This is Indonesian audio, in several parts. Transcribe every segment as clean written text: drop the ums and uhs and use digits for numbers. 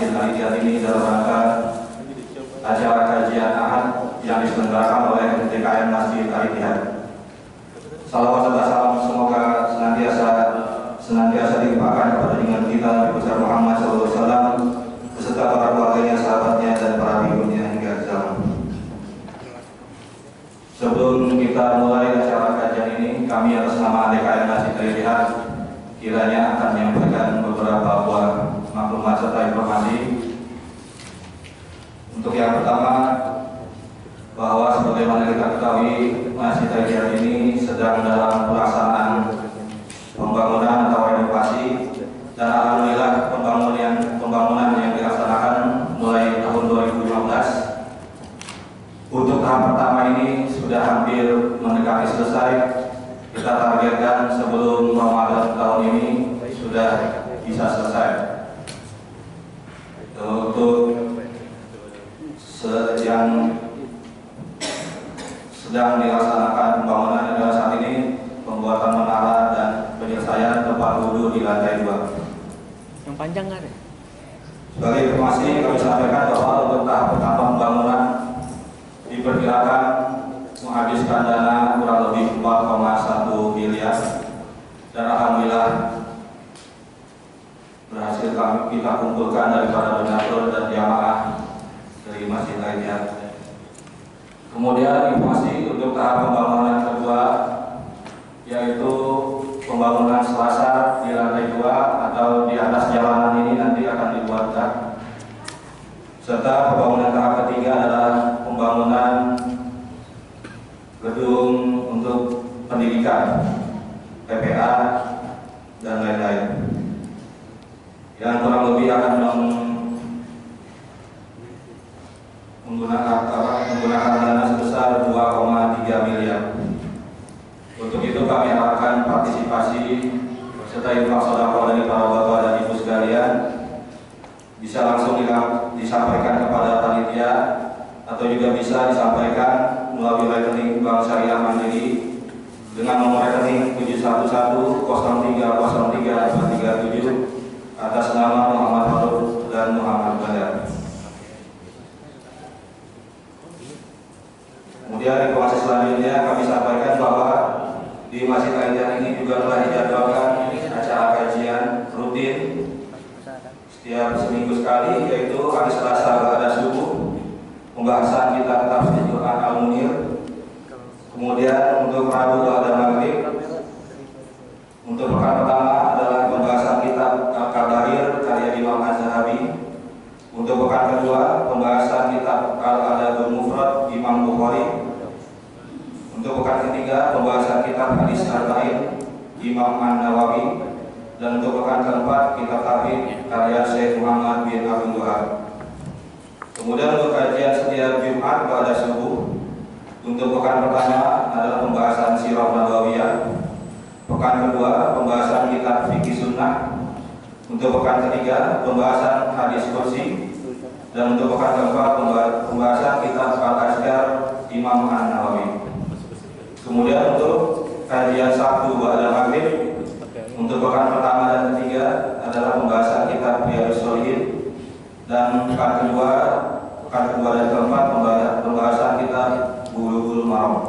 Masjid Al-Ihtiyat ini dalam rangka acara kajian Ahad yang diselenggarakan oleh DKM Masjid Al-Ihtiyat. Salawat serta salam semoga senantiasa dilimpahkan kepada junjungan kita Nabi besar Muhammad SAW beserta para keluarganya, sahabatnya, dan para pengikutnya hingga zaman. Sebelum kita mulai acara kajian ini, kami atas nama DKM Masjid Al-Ihtiyat kiranya akan menyampaikan beberapa buah maklumat serta informasi. Untuk yang pertama, bahwa sebagaimana kita ketahui, Masjid Al-Ihtiyat ini sedang dalam pelaksanaan pembangunan atau renovasi, dan alhamdulillah pembangunan yang dilaksanakan mulai tahun 2015. Untuk tahap pertama ini sudah hampir mendekati selesai. Kita targetkan sebelum Ramadan tahun ini sudah bisa selesai. Untuk yang sedang dilaksanakan pembangunan adalah saat ini pembuatan menara dan penyelesaian tempat wudhu di lantai 2. Yang panjang nggak ada? Sebagai informasi kami sampaikan bahwa untuk tahap pertama pembangunan diperkirakan menghabiskan dana kurang lebih 4,1 miliar, dan alhamdulillah berhasil kita kumpulkan dari para donatur dan jamaah dari Masjid Al-Ihtiyat. Kemudian informasi untuk tahap pembangunan kedua, yaitu pembangunan selasar di lantai 2 atau di atas jalanan ini nanti akan dibuat dak. Serta pembangunan tahap ketiga adalah pembangunan gedung untuk pendidikan, PPA, dan lain-lain, yang kurang lebih akan menggunakan dana sebesar 2,3 miliar. Untuk itu kami harapkan partisipasi serta infak sedekah dari para bapak dan ibu sekalian bisa langsung disampaikan kepada panitia atau juga bisa disampaikan melalui rekening Bank Syariah Mandiri dengan nomor rekening 711030337 atas nama Muhammad Faruk dan Muhammad Badar. Kemudian informasi selanjutnya kami sampaikan bahwa di Masjid Al-Ihtiyat ini juga telah dijadwalkan acara kajian rutin setiap seminggu sekali, yaitu hari Selasa pada subuh pembahasan kitab tafsir Quran Al-Munir. Kemudian untuk Rabu pada maghrib. Untuk pekan pertama adalah pembahasan kitab Al-Kabahir karya Imam Az-Zahabi. Untuk pekan kedua pembahasan kitab Al-Adabul Mufrad Imam Bukhari. Untuk pekan ketiga pembahasan kitab Hadis Arba'in Imam An-Nawawi. Dan untuk pekan keempat kitab Tauhid karya Syekh Muhammad bin Abdul Wahab. Kemudian untuk kajian setiap Jumat pada subuh. Untuk pekan pertama adalah pembahasan Sirah Nabawiyah. Pekan kedua pembahasan kitab Fikih Sunnah. Untuk pekan ketiga pembahasan Hadis Kursi. Dan untuk pekan keempat pembahasan kitab Al-Azkar Imam An-Nawawi. Kemudian untuk kajian Sabtu pada maghrib, untuk pekan pertama dan ketiga adalah pembahasan kitab Riyadhus Shalihin, dan pekan kedua dan keempat pembahasan kitab Bulughul Maram.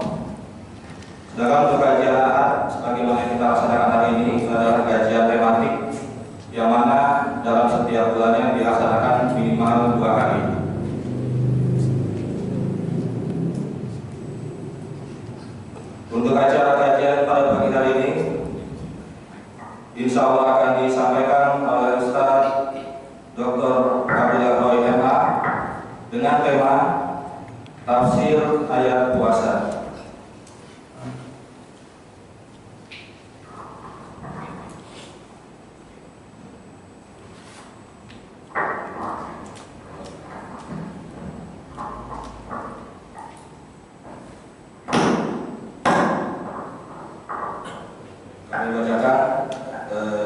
Sedangkan untuk kajian Ahad sebagaimana yang kita laksanakan hari ini adalah kajian tematik, yang mana dalam setiap bulannya dilaksanakan minimal 2 kali. Untuk acara kajian pada pagi hari ini, insya Allah akan disampaikan oleh Ustaz Dr. Abdullah Roy MA dengan tema Tafsir Ayat Puasa. Kami bacakan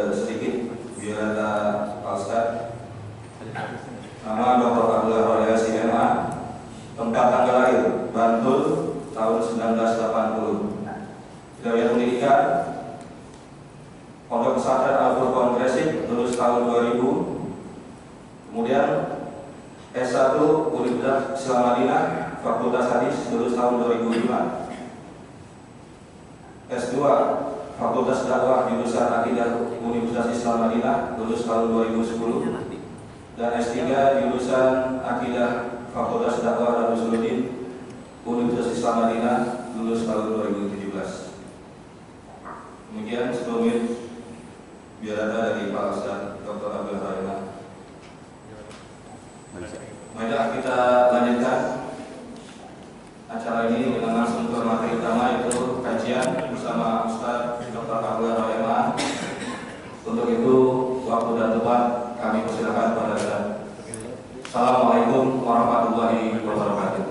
sedikit biar ada Pak Ustaz. Nama Dr. Abdullah Roy MA, tempat tanggal lahir Bantul tahun 1980. Wilayah pendidikan Pondok Pesantren Al-Furqan Gresik, lulus tahun 2000. Kemudian S1 Universitas Islam Madinah, Fakultas Hadis, lulus tahun 2005. S2 Fakultas Dakwah jurusan Akidah Universitas Islam Madinah, lulus tahun 2010. Dan S3 jurusan Akidah Fakultas Dakwah Darussaluddin Universitas Islam Madinah, lulus tahun 2017. Demikian 10 menit biar ada dari Pak Ustaz Dr. Abdul Rahman. Baiklah, kita lanjutkan acara ini dengan langsung ke materi utama, yaitu kajian bersama Ustaz Dr. Abdul Rahman. Untuk itu waktu dan tempat kami persilakan pada Ustaz. Assalamualaikum warahmatullahi wabarakatuh.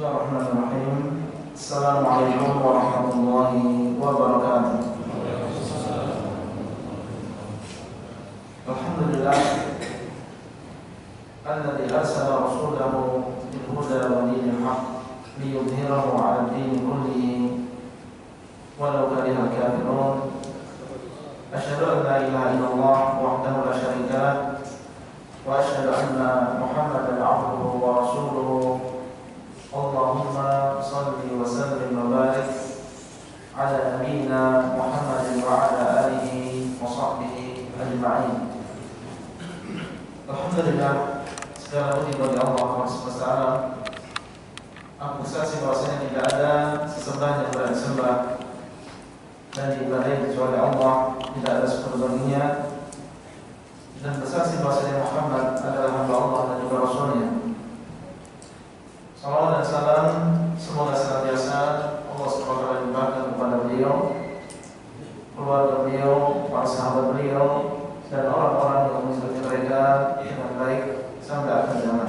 Bismillahirrahmanirrahim. Assalamualaikum warahmatullahi wabarakatuh. Alhamdulillah alladzi arsala rasulahu bil huda wa dinil haqq liyudhhirahu 'ala ad-din kullihi walau karihal kafirun. Asyhadu an la ilaha illallah wahdahu la syarika lah wa asyhadu anna Muhammadan 'abduhu wa rasuluhu. Allahumma salli wa sallim wa barik ala nabiyyina Muhammadin wa ala alihi wa sahbihi ajma'in. Alhamdulillah, segala puji bagi Allah Subhanahu wa taala. Aku saksi bahwasanya tidak ada sesembahan yang berhak disembah dan diibadahi kecuali Allah, tidak ada sekutu baginya, dan bersaksi bahwasanya Muhammad adalah hamba Allah dan juga Rasulnya. Salawat dan salam semoga senantiasa Allah SWT limpahkan kepada beliau, keluarga beliau, para sahabat beliau, dan orang-orang yang mengikuti mereka dengan baik sampai akhir zaman.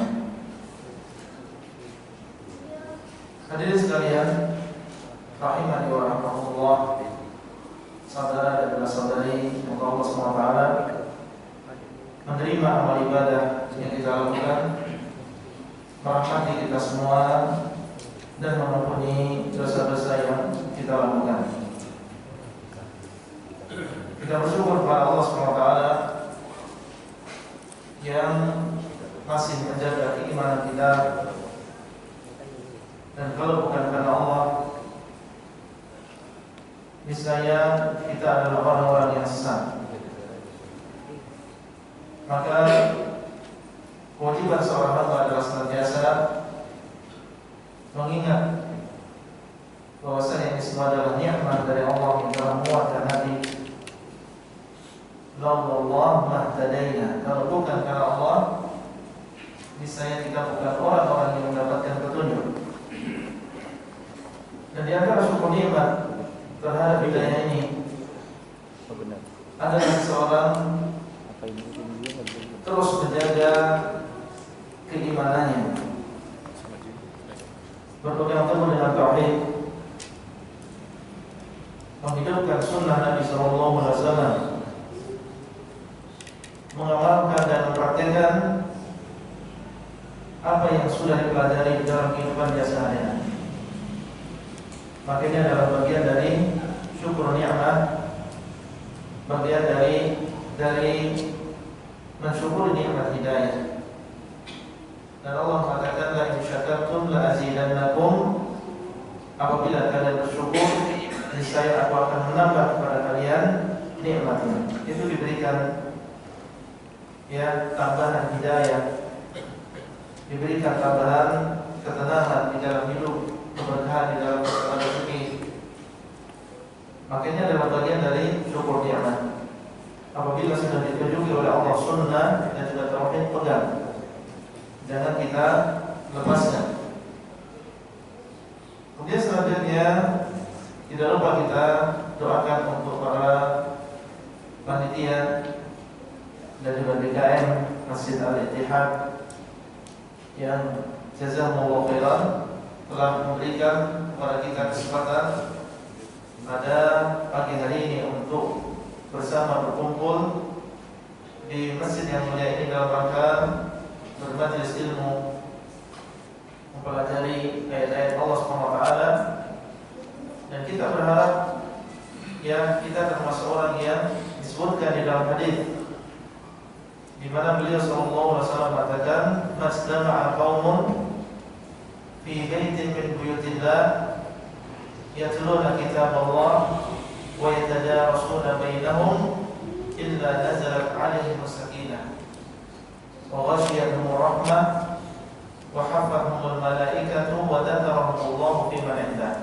Hadirin sekalian, rahimani wa rahmatullah, saudara dan saudari yang Allah SWT menerima amal ibadah yang kita lakukan, merahmati kita semua dan mengampuni dosa-dosa yang kita lakukan. Kita bersyukur kepada Allah SWT yang masih menjaga keimanan kita, dan kalau bukan karena Allah, niscaya kita adalah orang-orang yang sesat. Maka kewajiban seorang hamba adalah senantiasa mengingat bahwasanya ini semua adalah nikmat dari Allah yang telah menguatkan hati. Allah mahtadaina. Kalau bukan karena Allah, niscaya kita bukan orang-orang yang mendapatkan petunjuk. Dan di antara syukur nikmat terhadap hidayah ini adalah seorang terus menjaga keimanannya, berpegang teguh dengan tauhid, menghidupkan sunnah Nabi SAW, mengamalkan dan mempraktikkan apa yang sudah dipelajari dalam kehidupan dia sehari-hari. Makanya adalah bagian dari syukur nikmat, bagian dari mensyukuri nikmat hidayah. Dan Allah mengatakan, la in syakartum la azidannakum. Apabila kalian bersyukur, niscaya aku akan menambah kepada kalian nikmatnya. Itu diberikan ya tambahan hidayah, diberikan tambahan ketenangan di dalam hidup, keberkahan di dalam masalah rezeki. Makanya adalah bagian dari syukur nikmat. Apabila sudah ditunjuki oleh Allah sunnah dan juga tauhid, pegang, jangan kita lepaskan. Kemudian selanjutnya tidak lupa kita doakan untuk para panitia dan juga BKM Masjid Al-Ittihad yang jazakumullah khairan telah memberikan kepada kita kesempatan pada pagi hari ini untuk bersama berkumpul di masjid yang mulia ini dalam rangka bermajelis ilmu, mempelajari ayat-ayat Allah SWT. Dan kita berharap ya kita termasuk orang yang disebutkan di dalam hadis di mana beliau sallallahu alaihi wasallam mengatakan, "Mastama'a qaumun fi baitin min buyutillah yatluna kitab Allah wa yatadarasuna bainahum illa nazalat 'alaihim as-sakinah wa ghashiyatuhum rahmah wa hafathumul malaikatu wa dzakarahumullahu fi man 'indah."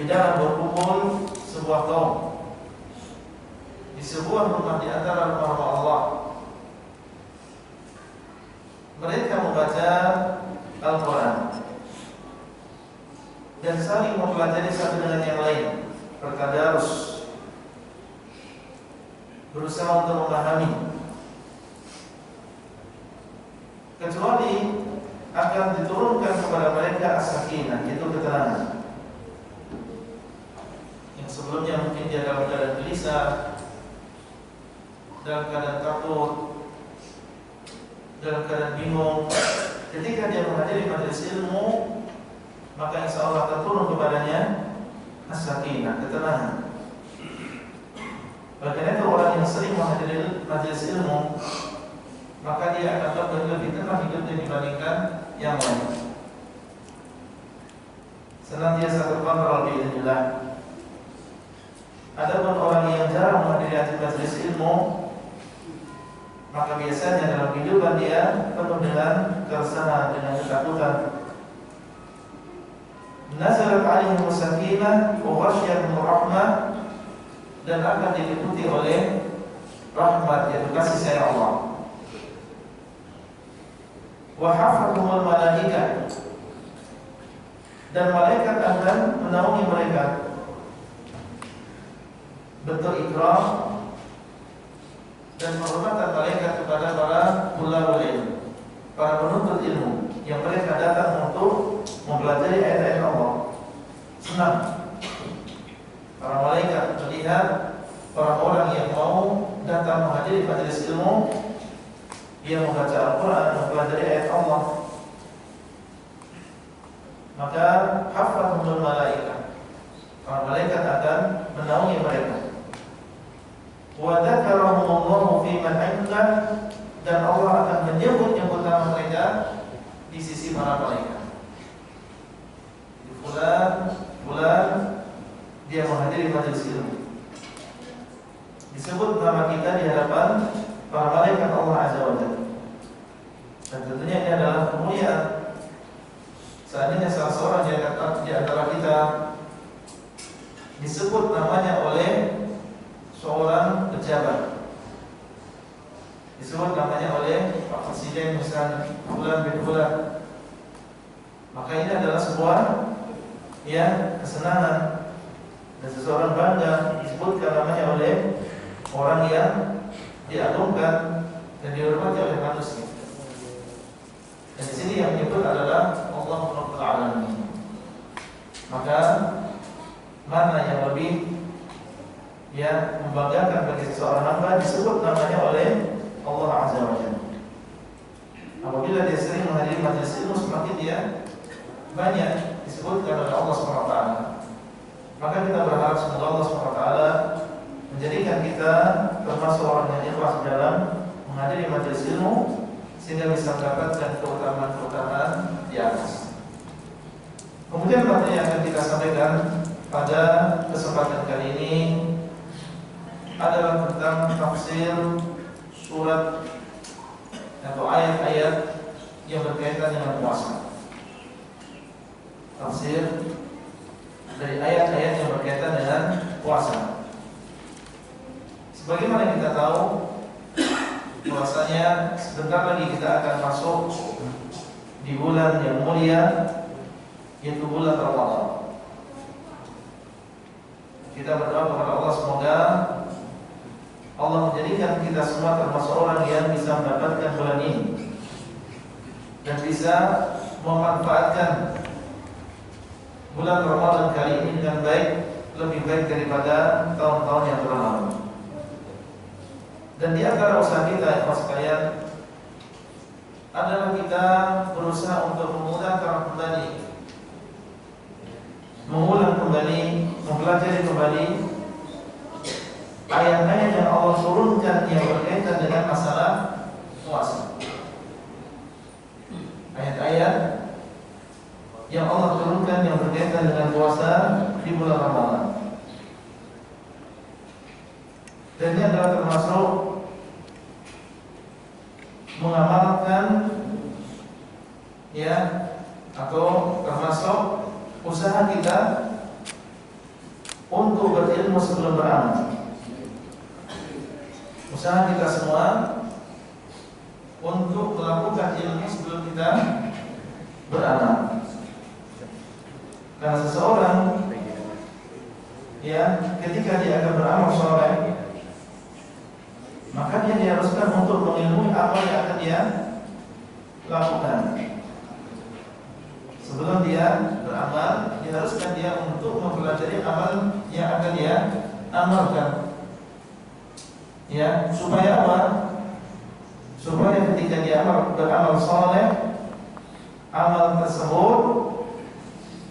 Tidaklah berkumpul sebuah kaum di sebuah rumah di antara rumah Allah, mereka membaca Al-Quran dan saling mempelajari satu dengan yang lain, bertadarus, berusaha untuk memahami, kecuali akan diturunkan kepada mereka as-sakinah, yaitu ketenangan. Yang sebelumnya mungkin dia dalam keadaan gelisah, dalam keadaan takut, dalam keadaan bingung, ketika dia menghadiri majelis ilmu, maka insya Allah akan turun kepadanya as-sakinah, ketenangan. Oleh karena itu orang yang sering menghadiri majelis ilmu, maka dia akan lebih tenang hidupnya dibandingkan yang lain. Senantiasa terkontrol biidznillah. Adapun orang yang jarang menghadiri majelis ilmu, maka biasanya dalam kehidupan dia penuh dengan keresahan, dengan ketakutan. Nazalat 'alaihim as-sakinah wa ghashiyatuhum rahmah, dan akan diliputi oleh rahmat, yaitu kasih sayang Allah. Wa hafathumul malaikah, dan malaikat akan menaungi mereka. Bentuk ikram dan penghormatan malaikat kepada para ulama ilmu, para penuntut ilmu yang mereka datang untuk mempelajari ayat-ayat Allah. Senang para malaikat melihat orang-orang yang mau datang menghadiri majelis ilmu, dia membaca Al-Quran, mempelajari ayat Allah. Maka hafathumul malaikah, para malaikat akan menaungi mereka. Wa dzakarahumullahu fi man 'indah, dan Allah akan menyebut-nyebut nama mereka di sisi para malaikat. Fulan dia menghadiri majelis ilmu, disebut nama kita di hadapan para malaikat Allah Azza wa Jalla. Dan tentunya ini adalah kemuliaan. Seandainya salah seorang di antara kita disebut namanya oleh seorang pejabat, disebut namanya oleh Pak Presiden misalnya, Fulan bin Fulan, maka ini adalah sebuah ya kesenangan, dan seseorang bangga disebutkan namanya oleh orang yang diagungkan dan dihormati oleh manusia. Dan di sini yang menyebut adalah Allah Rabbul Alamin. Maka mana yang lebih ya membanggakan bagi seseorang hamba disebut namanya oleh Allah Azza wa Jalla. Apabila dia sering menghadiri majelis ilmu, semakin dia banyak disebutkan oleh Allah SWT. Maka kita berharap semoga Allah SWT menjadikan kita termasuk orang yang ikhlas dalam menghadiri majelis ilmu, sehingga bisa mendapatkan keutamaan-keutamaan di atas. Kemudian materi yang akan kita sampaikan pada kesempatan kali ini adalah tentang tafsir surat atau ayat-ayat yang berkaitan dengan puasa. Tafsir dari ayat-ayat yang berkaitan dengan puasa. Sebagaimana kita tahu, puasanya sebentar lagi kita akan masuk di bulan yang mulia, yaitu bulan Ramadan. Kita berdoa kepada Allah semoga Allah menjadikan kita semua termasuk orang yang bisa mendapatkan bulan ini dan bisa memanfaatkan bulan Ramadan kali ini dengan baik, lebih baik daripada tahun-tahun yang telah lalu. Dan di antara usaha kita, sekalian, adalah kita berusaha untuk mengulang kembali, mempelajari kembali ayat-ayat yang Allah turunkan yang berkaitan dengan masalah puasa. Ayat-ayat yang Allah turunkan yang berkaitan dengan puasa di bulan Ramadan. Dan ini adalah termasuk mengamalkan atau termasuk usaha kita untuk berilmu sebelum beramal. Usaha kita semua untuk melakukan ilmu sebelum kita beramal. Karena seseorang ketika dia akan beramal soleh, maka dia diharuskan untuk mengilmui apa yang akan dia lakukan. Sebelum dia beramal, diharuskan dia untuk mempelajari amal yang akan dia amalkan. Supaya apa? Supaya ketika dia beramal soleh, amal tersebut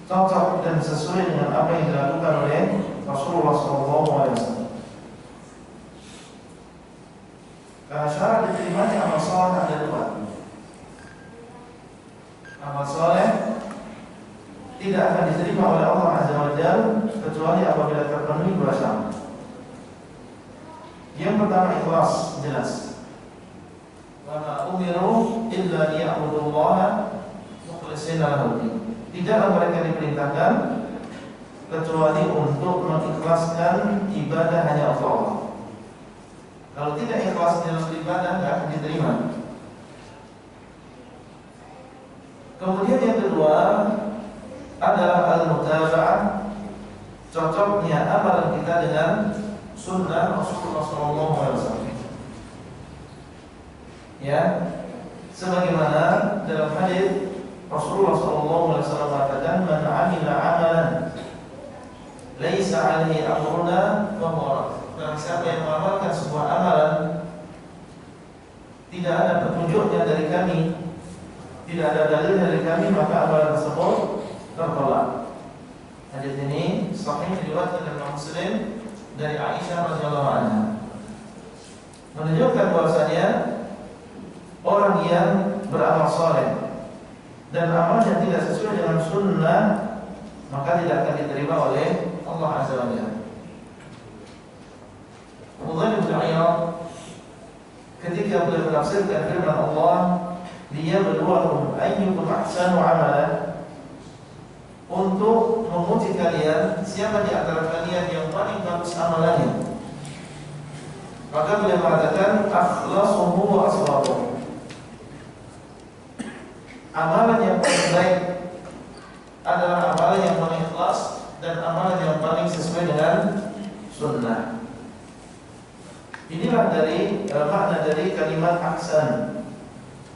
cocok dan sesuai dengan apa yang dilakukan oleh Rasulullah SAW. Karena syarat diterimanya amal soleh ada dua. Amal soleh tidak akan diterima oleh Allah Azza wa Jalla kecuali apabila terpenuhi dua syarat. Yang pertama ikhlas, jelas. Wa ma umiru illa liya'budullaha mukhlishina lahu-d-din. Tidaklah mereka diperintahkan kecuali untuk mengikhlaskan ibadah hanya untuk Allah. Kalau tidak ikhlas dalam beribadah, tidak akan diterima. Kemudian yang kedua adalah al-mutaba'ah, cocoknya amalan kita dengan sunnah Rasulullah SAW. Sebagaimana dalam hadis Rasulullah SAW mengatakan, "Man 'amila 'amalan laisa 'alaihi amruna fa huwa rad." Barang siapa yang mengamalkan sebuah amalan tidak ada petunjuknya dari kami, tidak ada dalil dari kami, maka amalan tersebut tertolak. Hadis ini sahih diriwayatkan oleh Muslim dari Aisyah radhiyallahu anha, menunjukkan bahwasanya orang yang beramal saleh dan amalnya tidak sesuai dengan sunnah, maka tidak akan diterima oleh Allah Azza wa Jalla. Fudhail bin Iyad ketika beliau menafsirkan firman Allah, liyabluwakum ayyukum ahsanu amala, untuk menguji kalian siapa di antara kalian yang paling bagus amalannya. Maka beliau mengatakan akhlasuhu wa aswabuhu, amalan yang paling baik adalah amalan yang paling ikhlas dan amalan yang paling sesuai dengan sunnah. Inilah dari makna dari kalimat ahsan.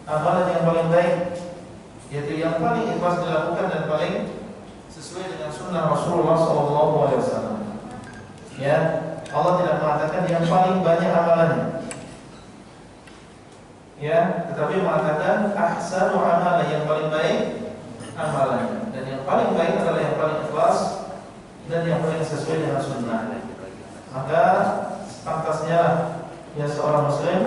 Amalan yang paling baik yaitu yang paling ikhlas dilakukan dan paling sesuai dengan sunnah Rasulullah SAW. Allah tidak mengatakan yang paling banyak amalannya, tetapi mengatakan ahsanu amalan, yang paling baik amalannya, dan yang paling baik adalah yang paling ikhlas dan yang paling sesuai dengan sunnah. Maka pantasnya seorang muslim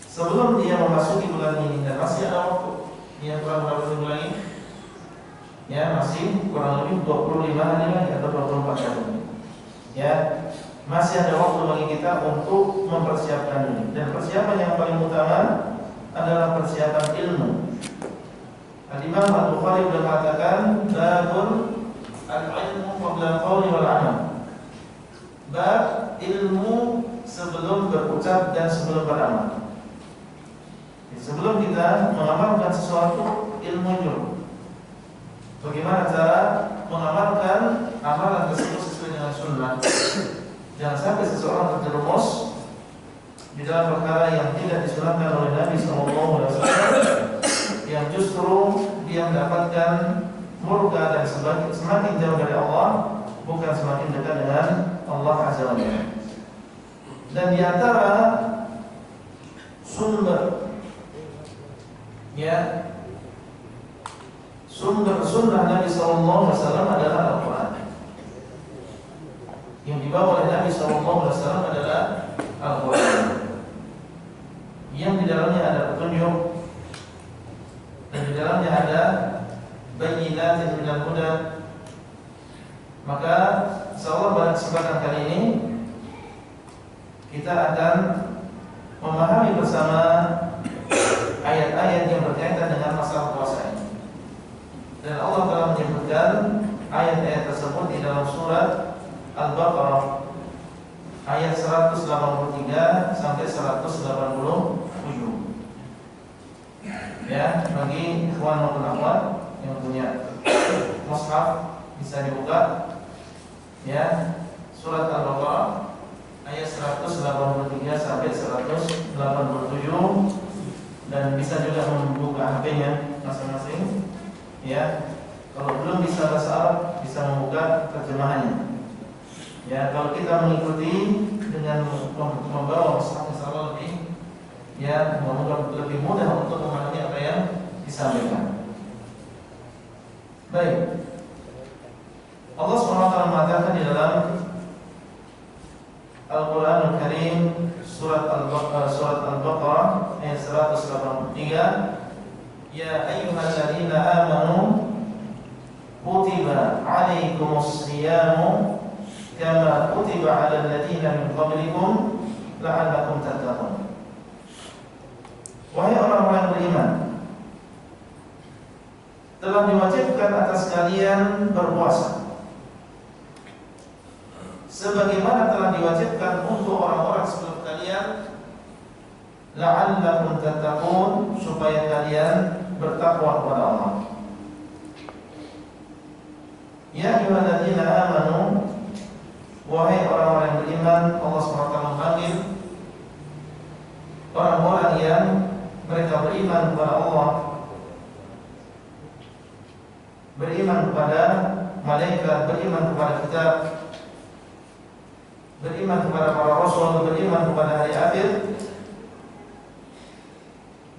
sebelum dia memasuki bulan ini, dan masih ada waktu, dia kurang berapa bulan lagi? Masih kurang lebih 25 hari lagi atau 24 hari. Ya, masih ada waktu bagi kita untuk mempersiapkan ini. Dan persiapan yang paling utama adalah persiapan ilmu. Al-Imam Al-Bukhari sudah mengatakan babul al-ilmu qabla al-qawli wal amal. Bab ilmu sebelum berucap dan sebelum beramal. Sebelum kita mengamalkan sesuatu, ilmu dulu. Bagaimana cara mengamalkan amalan tersebut sesuai dengan sunnah. Jangan sampai seseorang terjerumus di dalam perkara yang tidak disunahkan oleh Nabi SAW, yang justru dia mendapatkan murka dan semakin jauh dari Allah, bukan semakin dekat dengan Allah Azza wa Jalla. Dan di antara sumber sunnah Nabi SAW adalah Al-Quran. Yang dibawa oleh Nabi SAW adalah Al-Quran, yang di dalamnya ada petunjuk dan di dalamnya ada bayyinatin minal huda. Maka insyaallah pada kesempatan kali ini kita akan memahami bersama ayat-ayat yang berkaitan dengan masalah puasa ini. Dan Allah telah menyebutkan ayat-ayat tersebut di dalam surat Al-Baqarah ayat 183 sampai 187. Ya, bagi ikhwan maupun akhwat yang punya mushaf bisa dibuka. Ya, surat Al-Baqarah ayat 183 sampai 187, dan bisa juga membuka HP-nya masing-masing. Ya, kalau belum bisa bahasa Arab bisa membuka terjemahannya. Ya, kalau kita mengikuti dengan membawa mushaf insyaallah lebih mudah untuk memahami apa yang disampaikan. Baik. Allah SWT mengatakan di dalam Al-Quran Al-Karim surat Al-Baqarah ayat 183, ya ayyuhalladzina amanu kutiba alaikumus siyamu kama kutiba 'alal ladzina min qablikum la'allakum tattaqun. Wahai orang-orang beriman, telah diwajibkan atas kalian berpuasa sebagaimana telah diwajibkan untuk orang-orang sebelum kalian, la'allakum tattaqun, supaya kalian bertakwa kepada Allah. Ya ayyuhalladzina amanu, wahai orang-orang yang beriman, Allah SWT memanggil orang-orang yang mereka beriman kepada Allah, beriman kepada malaikat, beriman kepada kitab, beriman kepada para rasul, beriman kepada hari akhir,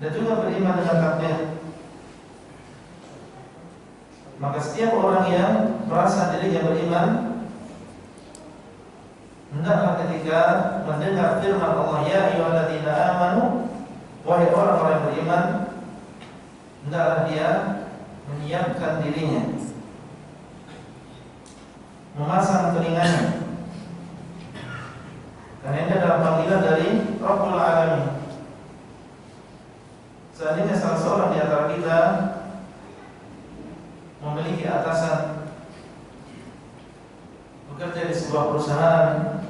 dan juga beriman dengan takdir. Maka setiap orang yang merasa dirinya beriman, hendaklah ketika mendengar firman Allah, ya ayyuhalladzina amanu, wahai orang-orang yang beriman, hendaklah dia menyiapkan dirinya, memasang telinganya, karena ini adalah panggilan dari Rabbul Alamin. Seandainya salah seorang di antara kita memiliki atasan, bekerja di sebuah perusahaan,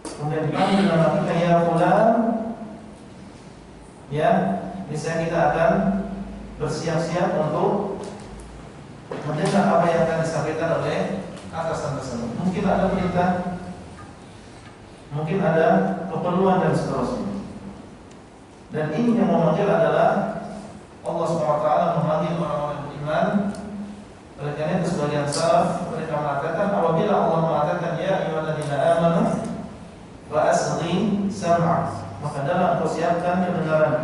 kemudian dipanggil nama kita, ya fulan, ya, misalnya kita akan bersiap-siap untuk mendengar apa yang akan disampaikan oleh atasan tersebut. Mungkin ada perintah, mungkin ada keperluan dan seterusnya. Dan ini yang memanggil adalah Allah SWT memanggil orang-orang beriman. Oleh karena itu sebagian salaf mereka mengatakan, apabila Allah mengatakan ya ayyuhalladzina amanu wa asghi sam'ak, maka dalam persiapkan kedengaran.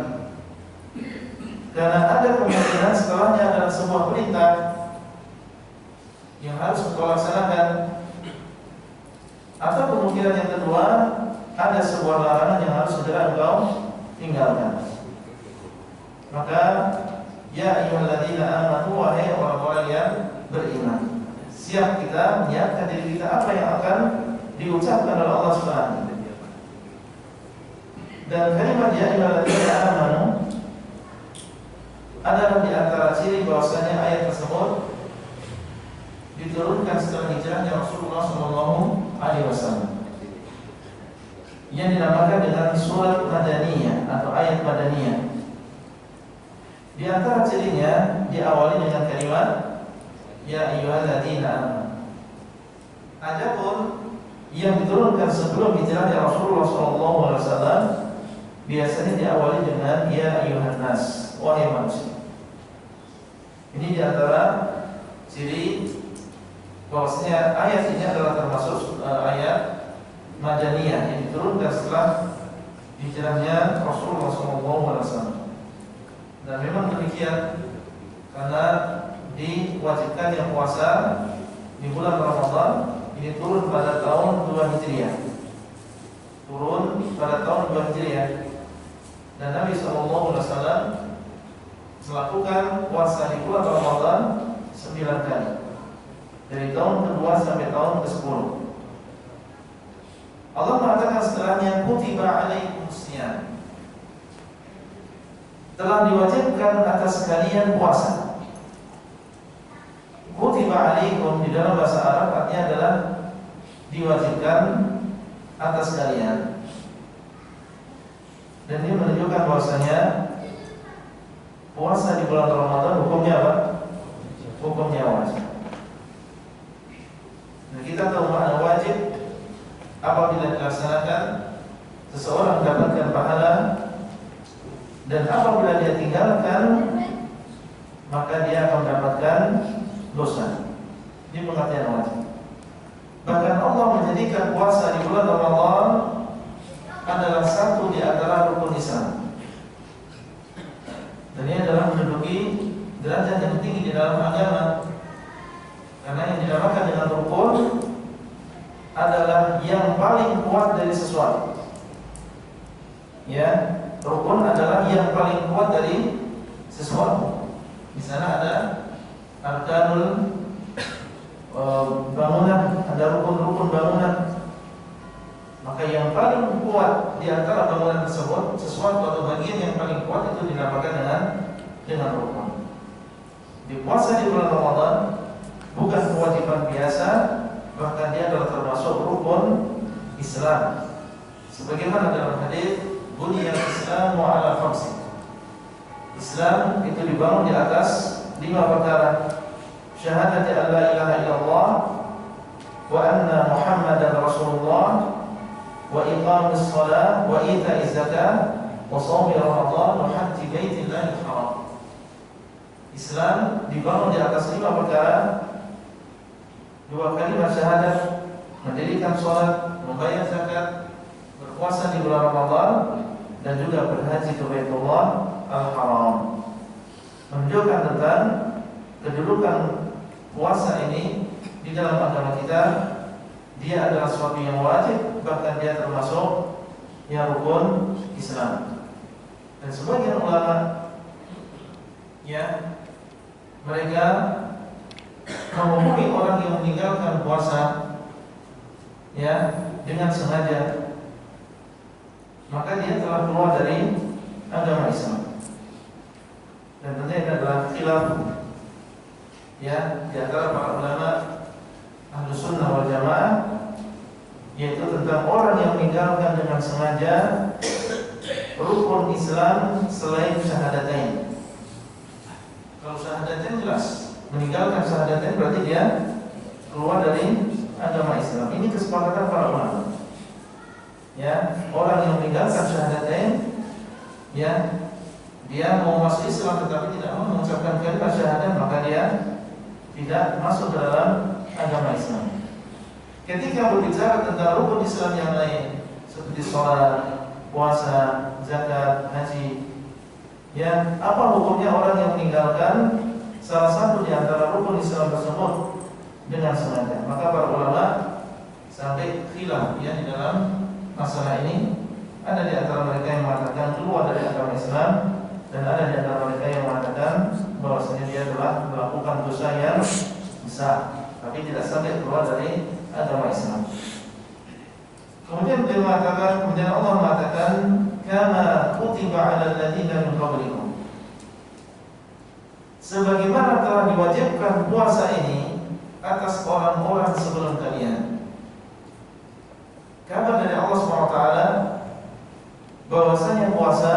Karena ada kemungkinan setelahnya adalah sebuah perintah yang harus kita laksanakan, atau kemungkinan yang kedua ada sebuah larangan yang harus segera engkau tinggalkan. Maka ya ayyuhalladzina amanu, wahai orang-orang yang beriman. Siap kita menyiapkan diri kita apa yang akan diucapkan oleh Allah Subhanahu. Dan kalimat ya ayyuhalladzina amanu adalah di antara ciri bahwasanya ayat tersebut diturunkan setelah hijrahnya Rasulullah SAW, yang dinamakan dengan surat Madaniyah atau ayat Madaniyah. Di antara cirinya diawali dengan kalimat ya ayyuhalladzina amanu. Adapun yang diturunkan sebelum hijrahnya Rasulullah SAW biasanya diawali dengan ya ayyuhan nas, wahai manusia. Ini di antara ciri bahwasanya ayat ini adalah termasuk ayat Madaniyah yang diturunkan setelah hijrahnya Rasulullah SAW. Dan memang demikian karena diwajibkannya puasa di bulan Ramadan ini turun pada tahun 2 Hijriah. Turun pada tahun 2 Hijriah. Dan Nabi SAW melakukan puasa di bulan Ramadan 9 kali, dari tahun ke-2 sampai tahun ke-10. Allah mengatakan setelahnya kutiba alaikumusiyam, telah diwajibkan atas kalian puasa. Kutiba alaikum di dalam bahasa Arab artinya adalah diwajibkan atas kalian. Dan ini menunjukkan bahwasanya puasa di bulan Ramadan hukumnya apa? Hukumnya wajib. Dan kita tahu makna wajib apabila dilaksanakan seseorang mendapatkan pahala, dan apabila dia tinggalkan maka dia akan mendapatkan dosa. Ini pengertian wajib. Bahkan Allah menjadikan puasa di bulan Ramadan adalah satu di antara rukun Islam. Dan ini adalah menduduki derajat yang tinggi di dalam agama. Karena yang dinamakan dengan rukun adalah yang paling kuat dari sesuatu. Ya, rukun adalah yang paling kuat dari sesuatu. Di sana ada arkanul bangunan, ada rukun-rukun bangunan. Maka yang paling kuat di antara bangunan tersebut, sesuatu atau bagian yang paling kuat itu dinamakan dengan rukun. Di puasa di bulan Ramadan bukan kewajiban biasa, bahkan dia adalah termasuk rukun Islam. Sebagaimana dalam hadis buniyal Islamu ala khamsin. Islam itu dibangun di atas 5 perkara. Syahadati an la ilaha illallah wa anna Muhammadan Rasulullah wa iqamis shalah wa ita'iz zakah wa shaumi Ramadan wa hajji baitillahil haram. Islam dibangun di atas 5 perkara. 2 kalimat syahadat, mendirikan salat, membayar zakat, berpuasa di bulan Ramadan, dan juga berhaji ke Baitullah Al-Haram. Menunjukkan tentang kedudukan puasa ini di dalam agama kita. Dia adalah sesuatu yang wajib, bahkan dia termasuk yang rukun Islam. Dan sebagian ulama ya, mereka menghukumi orang yang meninggalkan puasa ya dengan sengaja, maka dia telah keluar dari agama Islam. Dan tentunya ini adalah khilaf ya di antara para ulama Ahlus Sunnah wal Jamaah, yaitu tentang orang yang meninggalkan dengan sengaja rukun Islam selain syahadatain. Kalau syahadatain jelas, meninggalkan syahadatain berarti dia keluar dari agama Islam. Ini kesepakatan para ulama. Ya, orang yang meninggalkan syahadatain, ya, dia mau masuk Islam tetapi tidak mau mengucapkan kalimat syahadat, maka dia tidak masuk ke dalam agama Islam. Ketika berbicara tentang rukun Islam yang lain seperti sholat, puasa, zakat, haji, ya, apa hukumnya orang yang meninggalkan salah satu di antara rukun Islam tersebut dengan sengaja? Maka para ulama sampai khilaf ya di dalam masalah ini. Ada di antara mereka yang mengatakan keluar dari agama Islam, dan ada di antara mereka yang mengatakan bahwasanya dia telah melakukan dosa yang bisa, tapi tidak sampai keluar dari agama Islam. Kemudian Allah mengatakan, kama kutiba 'alal ladzina min qablikum. Sebagaimana telah diwajibkan puasa ini atas orang-orang sebelum kalian. Kabar dari Allah SWT bahwasanya puasa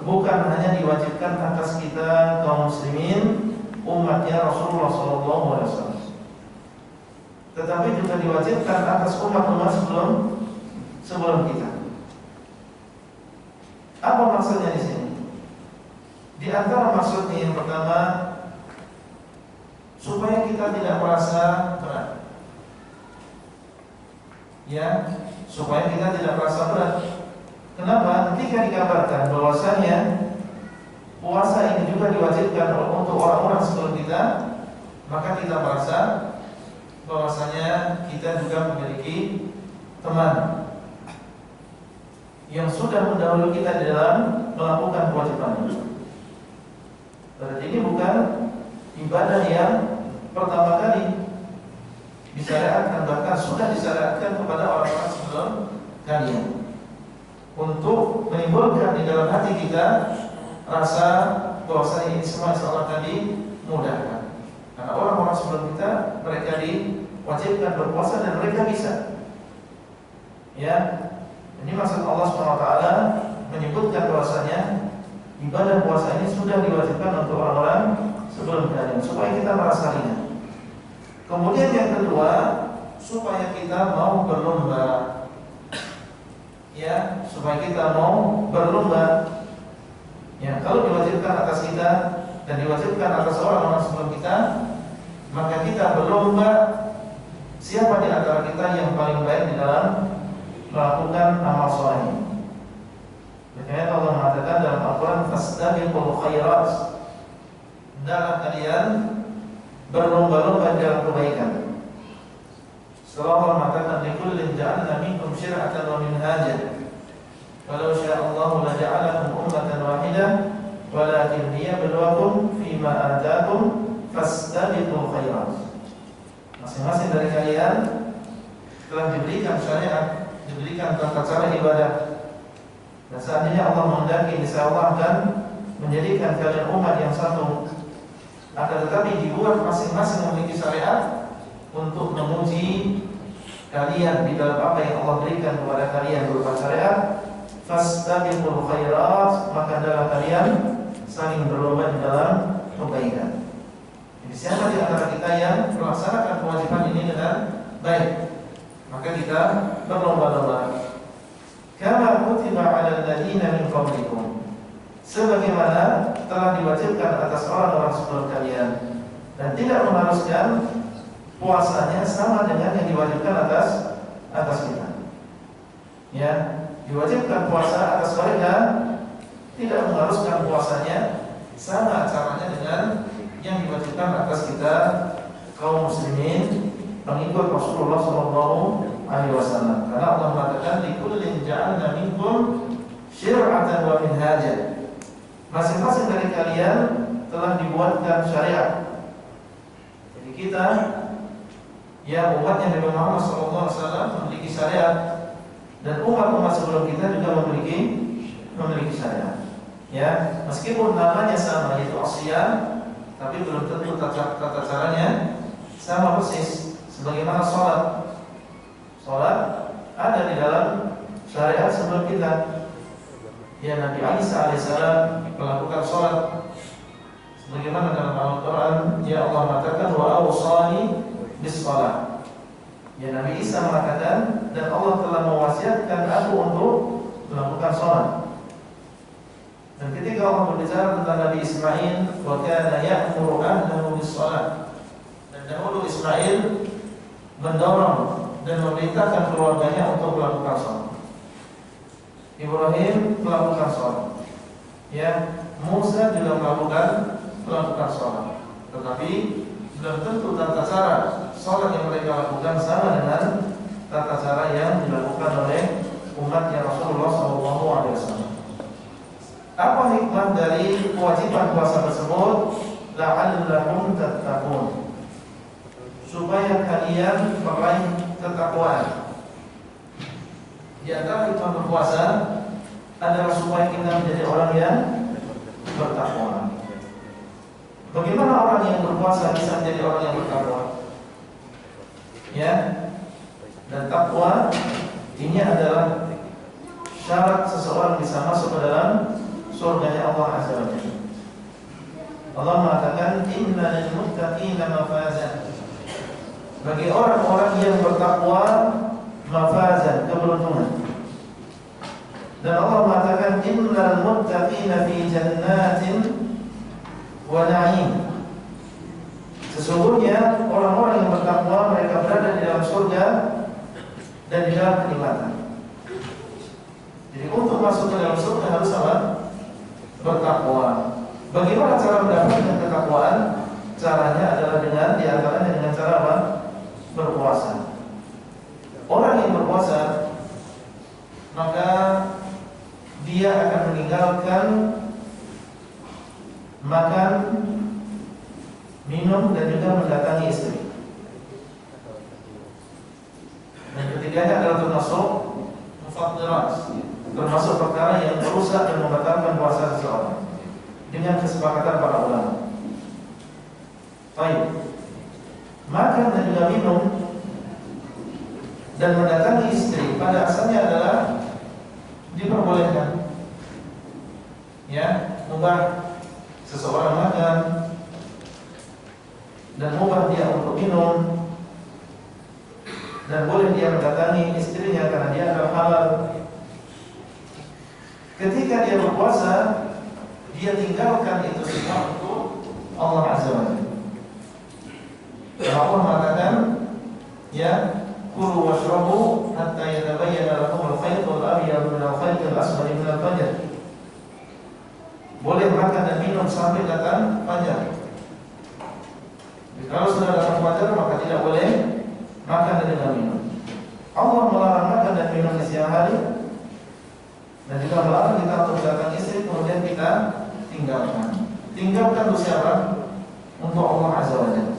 bukan hanya diwajibkan atas kita kaum muslimin, umatnya Rasulullah SAW, tetapi juga diwajibkan atas umat-umat sebelum kita. Apa maksudnya di sini? Di antara maksudnya yang pertama, supaya kita tidak merasa berat. Ya, supaya kita tidak merasa berat. Kenapa? Ketika dikabarkan bahwasanya puasa ini juga diwajibkan untuk orang-orang sebelum kita, maka kita merasa bahwasanya kita juga memiliki teman yang sudah mendahului kita di dalam melakukan kewajiban ini. Berarti ini bukan ibadah yang pertama kali disyariatkan, bahkan sudah disyariatkan kepada orang-orang sebelum kalian, untuk menimbulkan di dalam hati kita rasa bahwasanya ini semua insyaallah tadi mudahkan. Karena orang-orang sebelum kita, mereka diwajibkan berpuasa dan mereka bisa. Ya, ini maksud Allah SWT menyebutkan bahwasanya ibadah puasa ini sudah diwajibkan untuk orang-orang sebelum kalian, supaya kita merasa ringan. Kemudian yang kedua, supaya kita mau berlomba. Ya, supaya kita mau berlomba. Ya, kalau diwajibkan atas kita dan diwajibkan atas orang-orang sebelum kita, maka kita berlomba siapa di antara kita yang paling baik di dalam melakukan amal soleh. Makanya Allah mengatakan dalam Al-Quran, fastabiqul khairat, hendaklah kalian berlomba-lomba dalam kebaikan. Setelah Allah mengatakan, likullin ja'alna minkum syir'atan wa minhajan, walau sya'allahu laja'alakum ummatan wahidah, walakin liyabluwakum fima ataakum fastabiqul khairat. Masing-masing dari kalian telah diberikan syariat, diberikan tata cara ibadah. Dan seandainya Allah menghendaki, insya Allah akan menjadikan kalian umat yang satu. Akan tetapi dibuat masing-masing memiliki syariat untuk menguji kalian di dalam apa yang Allah berikan kepada kalian berupa syariat. Fastabiqul khairat, maka adalah kalian saling berlomba di dalam kebaikan. Jadi siapa di antara kita yang melaksanakan kewajiban ini dengan baik, maka kita berlomba-lomba. Kama kutiba 'alal ladzina min qablikum, sebagaimana telah diwajibkan atas orang-orang sebelum kalian, dan tidak mengharuskan puasanya sama dengan yang diwajibkan atas kita. Ya, diwajibkan puasa atas mereka, tidak mengharuskan puasanya sama caranya dengan yang diwajibkan atas kita kaum muslimin pengikut Rasulullah SAW. Karena Allah mengatakan, likullin ja'alna minkum syir'atan wa minhajan. Masing-masing dari kalian telah dibuatkan syariat. Jadi kita, ya umatnya Nabi Muhammad SAW memiliki syariat, dan umat-umat sebelum kita juga memiliki syariat. Ya, meskipun namanya sama, yaitu asiyam, tapi belum tentu tata caranya sama persis. Sebagaimana sholat ada di dalam syariat sebelum kita. Ya, Nabi Isa alaihissalam melakukan sholat sebagaimana dalam Al-Quran, ya Allah mengatakan wa awsani bis sholat. Ya, Nabi Isa mengatakan, dan Allah telah mewasiatkan aku untuk melakukan sholat. Dan ketika Allah berbicara tentang Nabi Ismail, wa kana ya'muru ahlahu bis sholat, dan dahulu Ismail mendorong dan memerintahkan keluarganya untuk melakukan sholat. Ibrahim melakukan sholat. Ya, Musa juga melakukan sholat. Tetapi belum tentu tata cara sholat yang mereka lakukan sama dengan tata cara yang dilakukan oleh umatnya Rasulullah SAW. Apa hikmah dari kewajiban puasa tersebut? La'allakum tattaqun, supaya kalian meraih ketakwaan. Di antara hikmah berpuasa adalah supaya kita menjadi orang yang bertakwa. Bagaimana orang yang berpuasa bisa menjadi orang yang bertakwa? Ya, dan takwa ini adalah syarat seseorang bisa masuk ke dalam surganya Allah Azza wa Jalla. Allah mengatakan inna lil muttaqina mafazan. Bagi orang-orang yang bertakwa mafazan, keberuntungan. Dan Allah mengatakan innal muttaqina fi jannatin wa na'im. Sesungguhnya orang-orang yang bertakwa mereka berada di dalam surga dan di dalam kenikmatan. Jadi untuk masuk ke dalam surga harus apa? Bertakwa. Bagaimana cara mendapatkan ketakwaan? Caranya adalah dengan diantaranya dengan cara apa? Berpuasa. Orang yang berpuasa maka dia akan meninggalkan makan, minum dan juga mendatangi istri. Dan ketiganya adalah termasuk mufattirat, termasuk perkara yang merusak dan membatalkan puasa seseorang dengan kesepakatan para ulama. Baik, makan dan juga minum dan mendatangi istri pada asalnya adalah diperbolehkan. Ya, mubah seseorang makan dan mubah dia untuk minum dan boleh dia mendatangi istrinya karena dia adalah halal. Ketika dia berpuasa, dia tinggalkan itu semua untuk Allah Azza wa Jalla. Allah mengatakan, ya, kulu washrabu hatta yatabayyana lakum al-khaytul abyad min al-khaytil asfar min al-fajr. Boleh makan dan minum sampai datang fajar. Kalau sudah datang fajar maka tidak boleh makan dan juga minum. Allah melarang makan dan minum di siang hari dan juga melarang kita untuk datang istri kemudian kita tinggalkan. Tinggalkan untuk siapa? Untuk Allah Azza wa Jalla.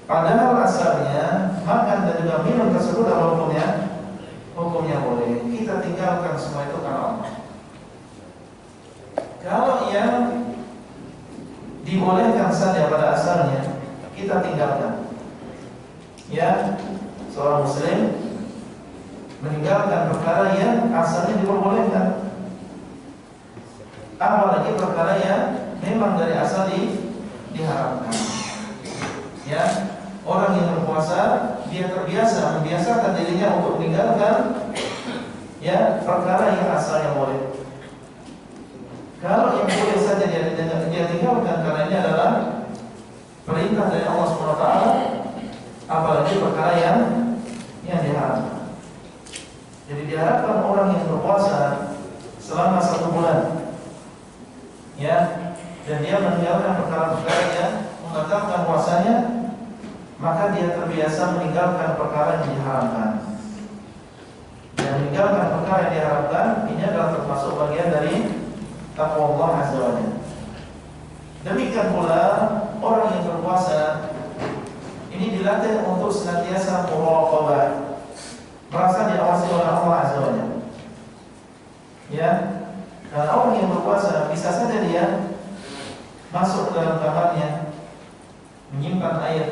Padahal asalnya makan dan juga minum tersebut adalah hukumnya boleh. Kita tinggalkan semua itu karena Allah. Kalau yang dibolehkan saja pada asalnya kita tinggalkan. Ya, seorang muslim meninggalkan perkara yang asalnya diperbolehkan. Apalagi perkara yang memang dari asal diharamkan. Ya, orang yang berpuasa dia terbiasa membiasakan dirinya untuk meninggalkan ya perkara yang asalnya boleh. Kalau yang boleh saja dia tinggalkan karena ini adalah perintah dari Allah SWT, apalagi perkara yang diharamkan. Jadi diharapkan orang yang berpuasa selama 1 bulan, ya, dan dia meninggalkan perkara-perkara yang membatalkan puasanya, maka dia terbiasa meninggalkan perkara yang diharamkan. Dan meninggalkan perkara yang diharamkan ini adalah termasuk bagian dari takwa Allah Azza wa Jalla. Demikian pula orang yang berpuasa ini dilatih untuk senantiasa muraqabah, merasa diawasi oleh Allah Azza wa Jalla. Ya, karena orang yang berpuasa bisa saja dia masuk ke dalam kamarnya menyimpan air.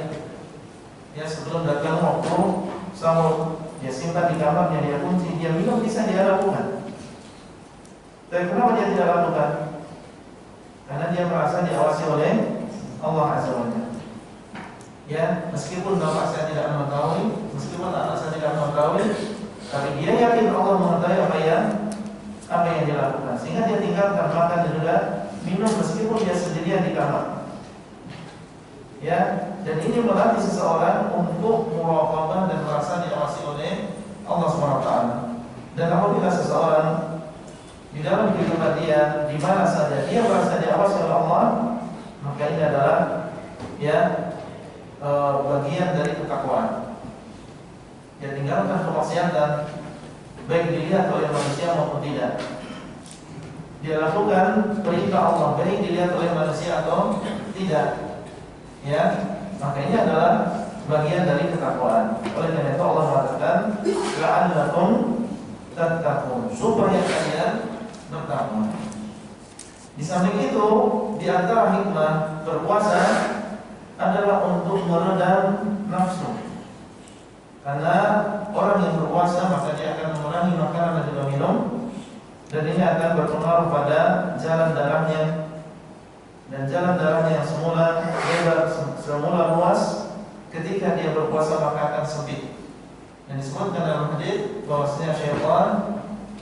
Ya, sebelum datang waktu sahur, dia simpan di kamarnya, dia kunci, dia minum, bisa dia lakukan. Tapi kenapa dia tidak lakukan? Karena dia merasa diawasi oleh Allah Azza wa Jalla. Ya, meskipun bapak saya tidak mengetahui, meskipun anak saya tidak mengetahui, tapi dia yakin Allah mengetahui apa yang dia lakukan, sehingga dia tinggalkan makan dan juga minum meskipun dia sendirian di kamar. Ya, dan ini melatih seseorang untuk muraqabah dan merasa diawasi oleh Allah SWT. Dan apabila seseorang di dalam kehidupan dia, di mana saja dia merasa diawasi oleh Allah, maka ini adalah ya bagian dari ketakwaan. Dia tinggalkan kemaksiatan, baik dilihat oleh manusia maupun tidak. Dia lakukan perintah Allah, baik dilihat oleh manusia atau tidak. Ya, maka ini adalah bagian dari ketakwaan. Oleh karena itu Allah mengatakan la'allakum tattaqun, supaya kalian bertakwa. Di samping itu, di antara hikmah berpuasa adalah untuk meredam nafsu. Karena orang yang berpuasa maka dia akan mengurangi makanan dan juga minum, dan ini akan berpengaruh pada jalan darahnya. Dan jalan darahnya yang semula lebar, semula luas, ketika dia berpuasa maka akan sempit. Dan disebutkan dalam hadis bahwasanya syaitan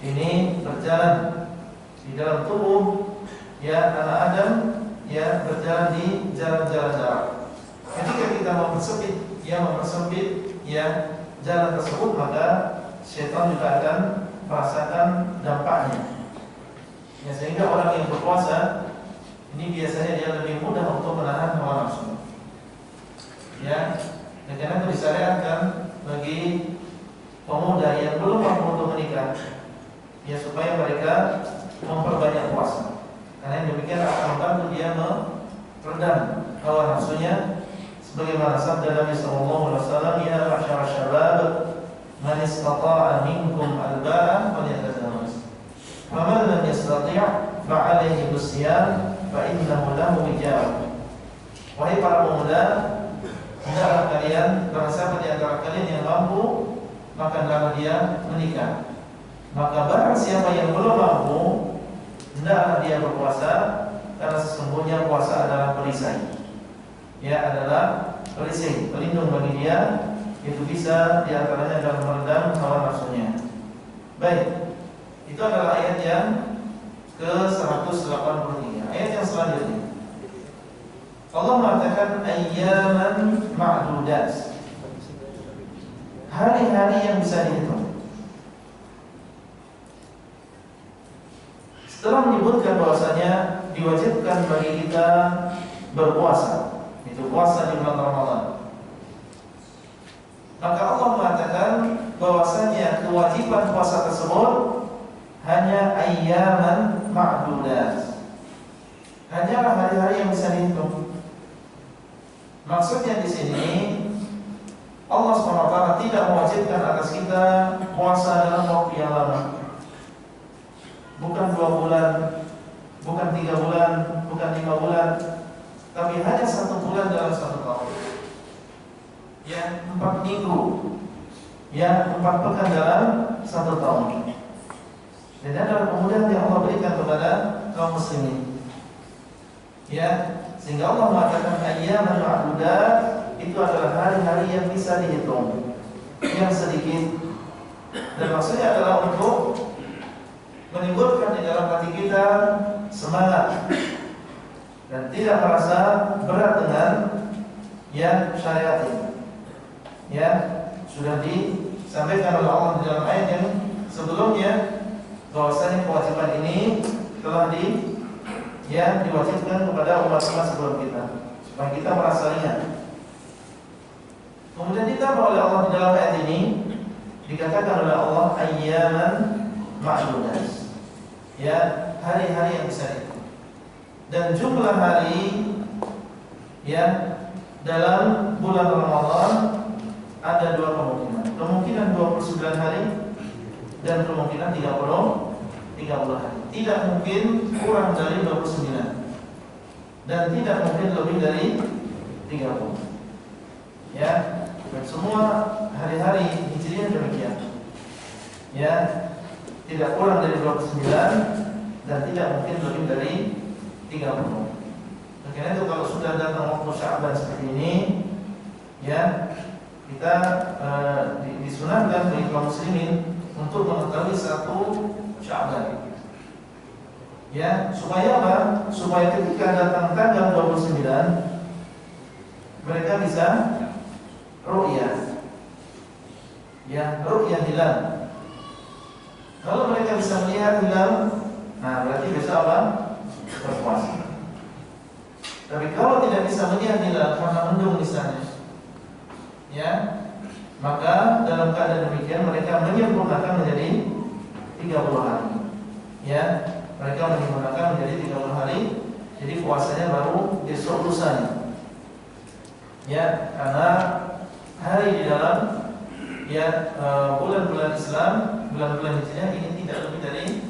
ini berjalan di dalam tubuh ya anak Adam, ya berjalan di jalan-jalan darah. Ketika kita mempersempit ya jalan tersebut, maka syaitan juga akan merasakan dampaknya. Ya, sehingga orang yang berpuasa ini biasanya dia lebih mudah untuk menahan hawa nafsu. Ya, dan karena itu disyariatkan bagi pemuda yang belum mampu untuk menikah, ya supaya mereka memperbanyak puasa. Karena yang demikian akan membantu dia meredam hawa nafsunya. Sebagaimana sabda Nabi sallallahu alaihi wasallam, "Ya ma'syar syabab, man istata'a minkum al-ba'a falyatazawwaj. Wa man lam yastati' fa 'alaihi bisyam fa innahu lahu wijah." Wahai para pemuda, hendaklah kalian, barang siapa di antara kalian yang mampu, maka hendaklah dia menikah. Maka barang siapa yang belum mampu, hendaklah dia berpuasa, karena sesungguhnya puasa adalah perisai. Ya, adalah perisai, pelindung bagi dia, itu bisa diantaranya dalam meredam hawa nafsunya. Baik, itu adalah ayat yang ke-183. Ayat yang selanjutnya, Allah mengatakan ayyaman ma'dudat, hari-hari yang bisa dihitung. Setelah menyebutkan bahwasanya diwajibkan bagi kita berpuasa, itu puasa di bulan Ramadan, maka Allah mengatakan bahwasanya kewajiban puasa tersebut hanya ayyaman ma'dudat, hanyalah hari-hari yang bisa dihitung. Maksudnya di sini Allah SWT tidak mewajibkan atas kita puasa dalam waktu yang lama, bukan 2 bulan, bukan 3 bulan, bukan 5 bulan, tapi hanya 1 bulan dalam 1 tahun. Ya, 4 minggu, ya 4 pekan dalam 1 tahun. Dan adalah kemudahan yang Allah berikan kepada kaum muslimin. Ya, sehingga Allah mengatakan ayyaman ma'dudat, itu adalah hari-hari yang bisa dihitung, yang sedikit. Dan maksudnya adalah untuk menimbulkan di dalam hati kita semangat dan tidak merasa berat dengan yang syariat ini. Ya, sudah disampaikan oleh Allah di dalam ayat yang sebelumnya bahwasanya kewajiban ini telah diwajibkan kepada umat-umat sebelum kita, supaya kita merasa ringan. Kemudian ditambah oleh Allah di dalam ayat ini, dikatakan oleh Allah ayyaman ma'dudat, ya hari-hari yang bisa dihitung. Dan jumlah hari ya dalam bulan Ramadan ada 2 kemungkinan. Kemungkinan 29 hari dan kemungkinan 30 hari. Tidak mungkin kurang dari 29 dan tidak mungkin lebih dari 30. Ya, dan semua hari-hari Hijriah demikian. Ya, tidak kurang dari 29 dan tidak mungkin lebih dari 30. Karena itu kalau sudah datang waktu Sya'ban seperti ini, ya kita disunahkan bagi kaum muslimin untuk mengetahui 1 Sya'ban. Ya, supaya apa? Supaya ketika datang tanggal 29 mereka bisa ru'yah. Ya, ru'yah hilal. Kalau mereka bisa melihat hilal, nah berarti bisa apa? Berpuasa. Tapi kalau tidak bisa melihat hilal karena mendung misalnya, ya, maka dalam keadaan demikian mereka menyempurnakan menjadi 30 hari. Ya, mereka menyempurnakan menjadi 30 hari. Jadi puasanya baru besok lusanya. Ya, karena hari di dalam bulan-bulan Islam, bulan-bulan Hijriah ini tidak lebih dari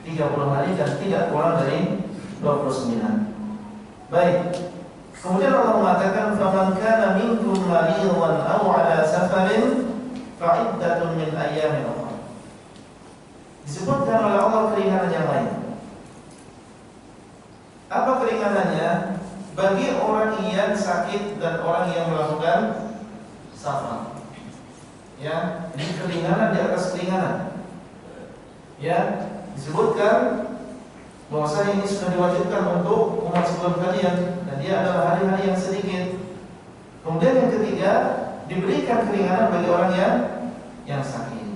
30 hari dan tidak kurang dari 29. Baik. Kemudian Allah mengatakan faman kana minkum maridan aw ala safarin fa iddatun min ayyamin ukhra. Disebutkan oleh Allah keringanan yang lain. Apa keringanannya? Bagi orang yang sakit dan orang yang melakukan safar. Ya, ini keringanan di atas keringanan. Ya, disebutkan bahwasanya ini sudah diwajibkan untuk umat sebelum kalian dan dia adalah hari-hari yang sedikit. Kemudian yang ketiga, diberikan keringanan bagi orang yang sakit.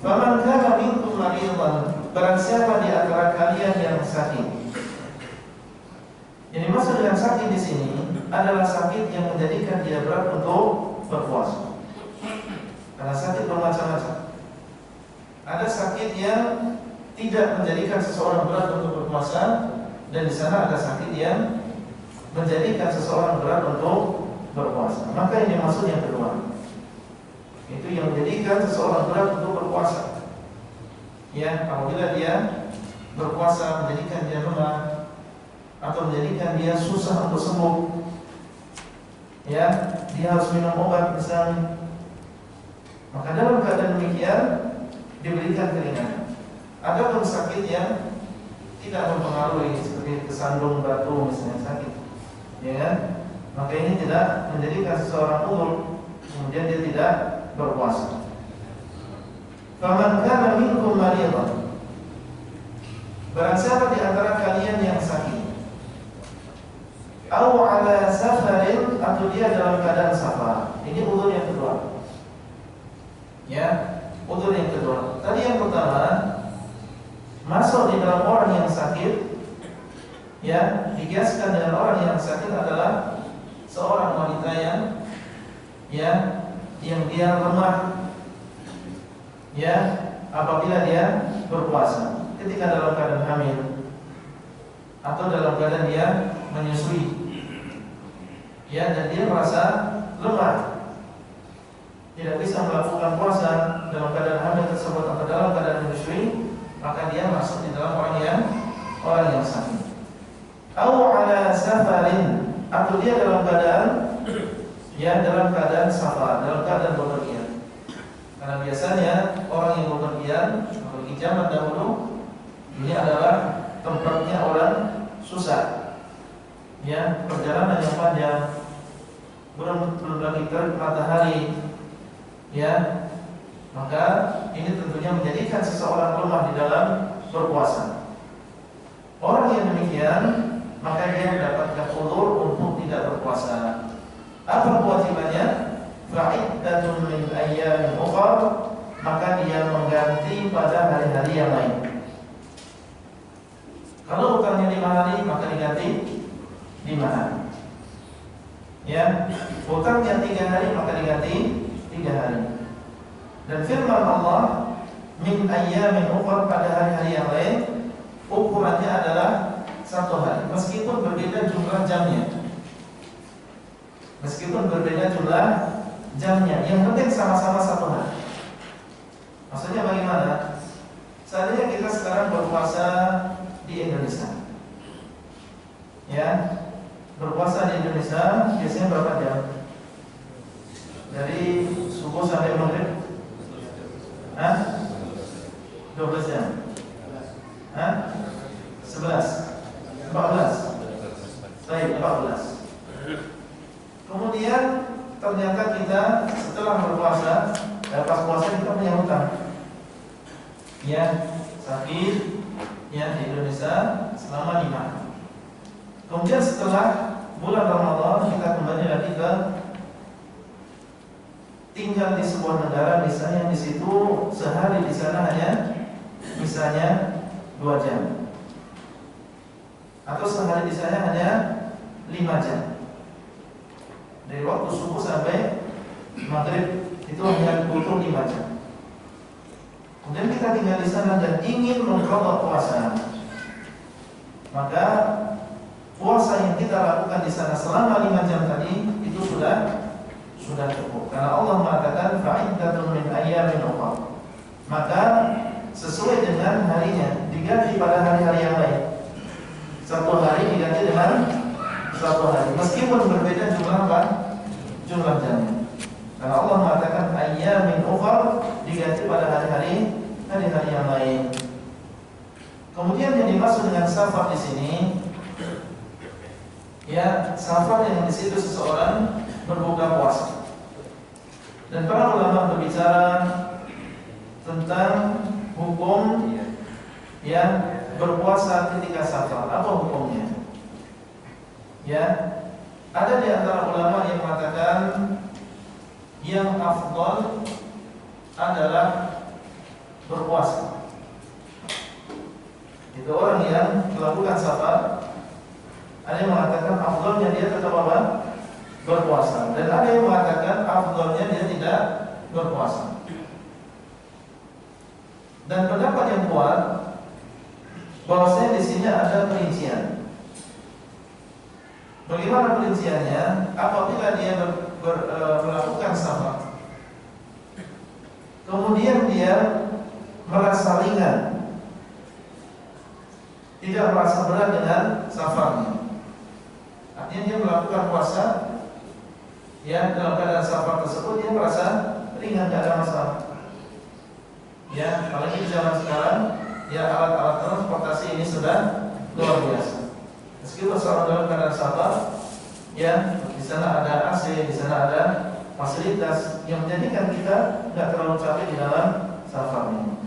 Faman kana minkum maridan, barang siapa di antara kalian yang sakit. Yang dimaksud dengan sakit di sini adalah sakit yang menjadikan dia berat untuk berpuasa. Karena sakit bermacam-macam. Ada sakit yang tidak menjadikan seseorang berat untuk berpuasa, dan di sana ada sakit yang menjadikan seseorang berat untuk berpuasa. Maka ini maksud yang kedua, itu yang menjadikan seseorang berat untuk berpuasa. Ya, apabila dia berpuasa menjadikan dia lemah atau menjadikan dia susah untuk sembuh, ya, dia harus minum obat misalnya, maka dalam keadaan demikian diberikan keringanan. Adapun sakit yang tidak mempengaruhi seperti kesandung batu misalnya sakit, ya kan? Maka ini tidak menjadikan seseorang uzur, kemudian dia tidak berpuasa. Faman kana minkum maridan, barang siapa di antara kalian yang sakit, atau ala safarin, atau dia dalam keadaan safar. Ini uzur yang kedua. Ya, uzur yang kedua. Tadi yang pertama masuk di dalam orang yang sakit, ya, dikiaskan dengan orang yang sakit adalah seorang wanita yang dia lemah, ya, apabila dia berpuasa, ketika dalam keadaan hamil atau dalam keadaan dia menyusui, ya, dan dia merasa lemah, tidak bisa melakukan puasa dalam keadaan hamil tersebut atau dalam keadaan menyusui, maka dia masuk di dalam orang yang sakit. Atau ala safarin, atau dia dalam keadaan safar, dalam keadaan bepergian. Karena biasanya orang yang bepergian, apalagi zaman dahulu, ini adalah tempatnya orang susah, ya, perjalanan yang panjang, belum lagi terik matahari, ya, maka ini tentunya menjadikan seseorang lemah di dalam berpuasa. Orang yang demikian, maka dia mendapatkan uzur untuk tidak berpuasa. Apa kewajibannya? Fa'iddatun min ayyamin ukhra, maka dia mengganti pada hari-hari yang lain. Kalau bukannya 5 hari, maka diganti 5 hari. Ya, hutangnya 3 hari, maka diganti 3 hari. Dan firman Allah, min ayyamin ukhra, pada hari-hari yang lain, ukurannya adalah 1 hari, meskipun berbeda jumlah jamnya. Meskipun berbeda jumlah jamnya, yang penting sama-sama 1 hari. Maksudnya bagaimana? Seandainya kita sekarang berpuasa di Indonesia, ya, berpuasa di Indonesia biasanya berapa jam? Dari subuh sampai maghrib? 12 jam? 11? 14? Baik, 14. Kemudian ternyata kita setelah berpuasa, pas puasa kita punya hutang, ya, sakit, ya, di Indonesia selama 5 hari. Kemudian setelah bulan Ramadan kita kembali lagi ke tinggal di sebuah negara, misalnya di situ sehari di sana hanya misalnya 2 jam, atau sehari di sana hanya 5 jam. Dari waktu subuh sampai maghrib itu hanya butuh 5 jam. Kemudian kita tinggal di sana dan ingin mengqadha puasa, maka puasa yang kita lakukan di sana selama 5 jam tadi itu sudah sudah cukup. Karena Allah mengatakan fa'iddatun min ayyamin ukhra. Maka sesuai dengan harinya diganti pada hari-hari yang lain. Satu hari diganti dengan satu hari, meskipun berbeda jumlah apa? Jumlah jamnya. Karena Allah mengatakan ayyamin ukhra, diganti pada hari-hari yang lain. Kemudian yang dimaksud dengan safar di sini, ya safar yang di situ seseorang berbuka puasa. Dan para ulama berbicara tentang hukum yang berpuasa ketika safar. Apa hukumnya? Ya, ada di antara ulama yang mengatakan yang afdal adalah berpuasa. Itu orang yang melakukan safar, ada yang mengatakan afdalnya dia tetap apa? Berpuasa. Dan ada yang mengatakan afdalnya dia tidak berpuasa. Dan pendapat yang kuat bahwasanya di sini ada perincian. Bagaimana perinciannya? Apabila dia melakukan safar, kemudian dia merasa ringan, tidak merasa berat dengan safarnya, artinya dia melakukan puasa, ya dalam keadaan safar tersebut dia merasa ringan, tidak ada masalah. Ya, apalagi di zaman sekarang, ya alat-alat transportasi ini sudah luar biasa. Meskipun seorang dalam keadaan safar, ya di sana ada AC, di sana ada fasilitas yang menjadikan kita tidak terlalu capek di dalam safar ini.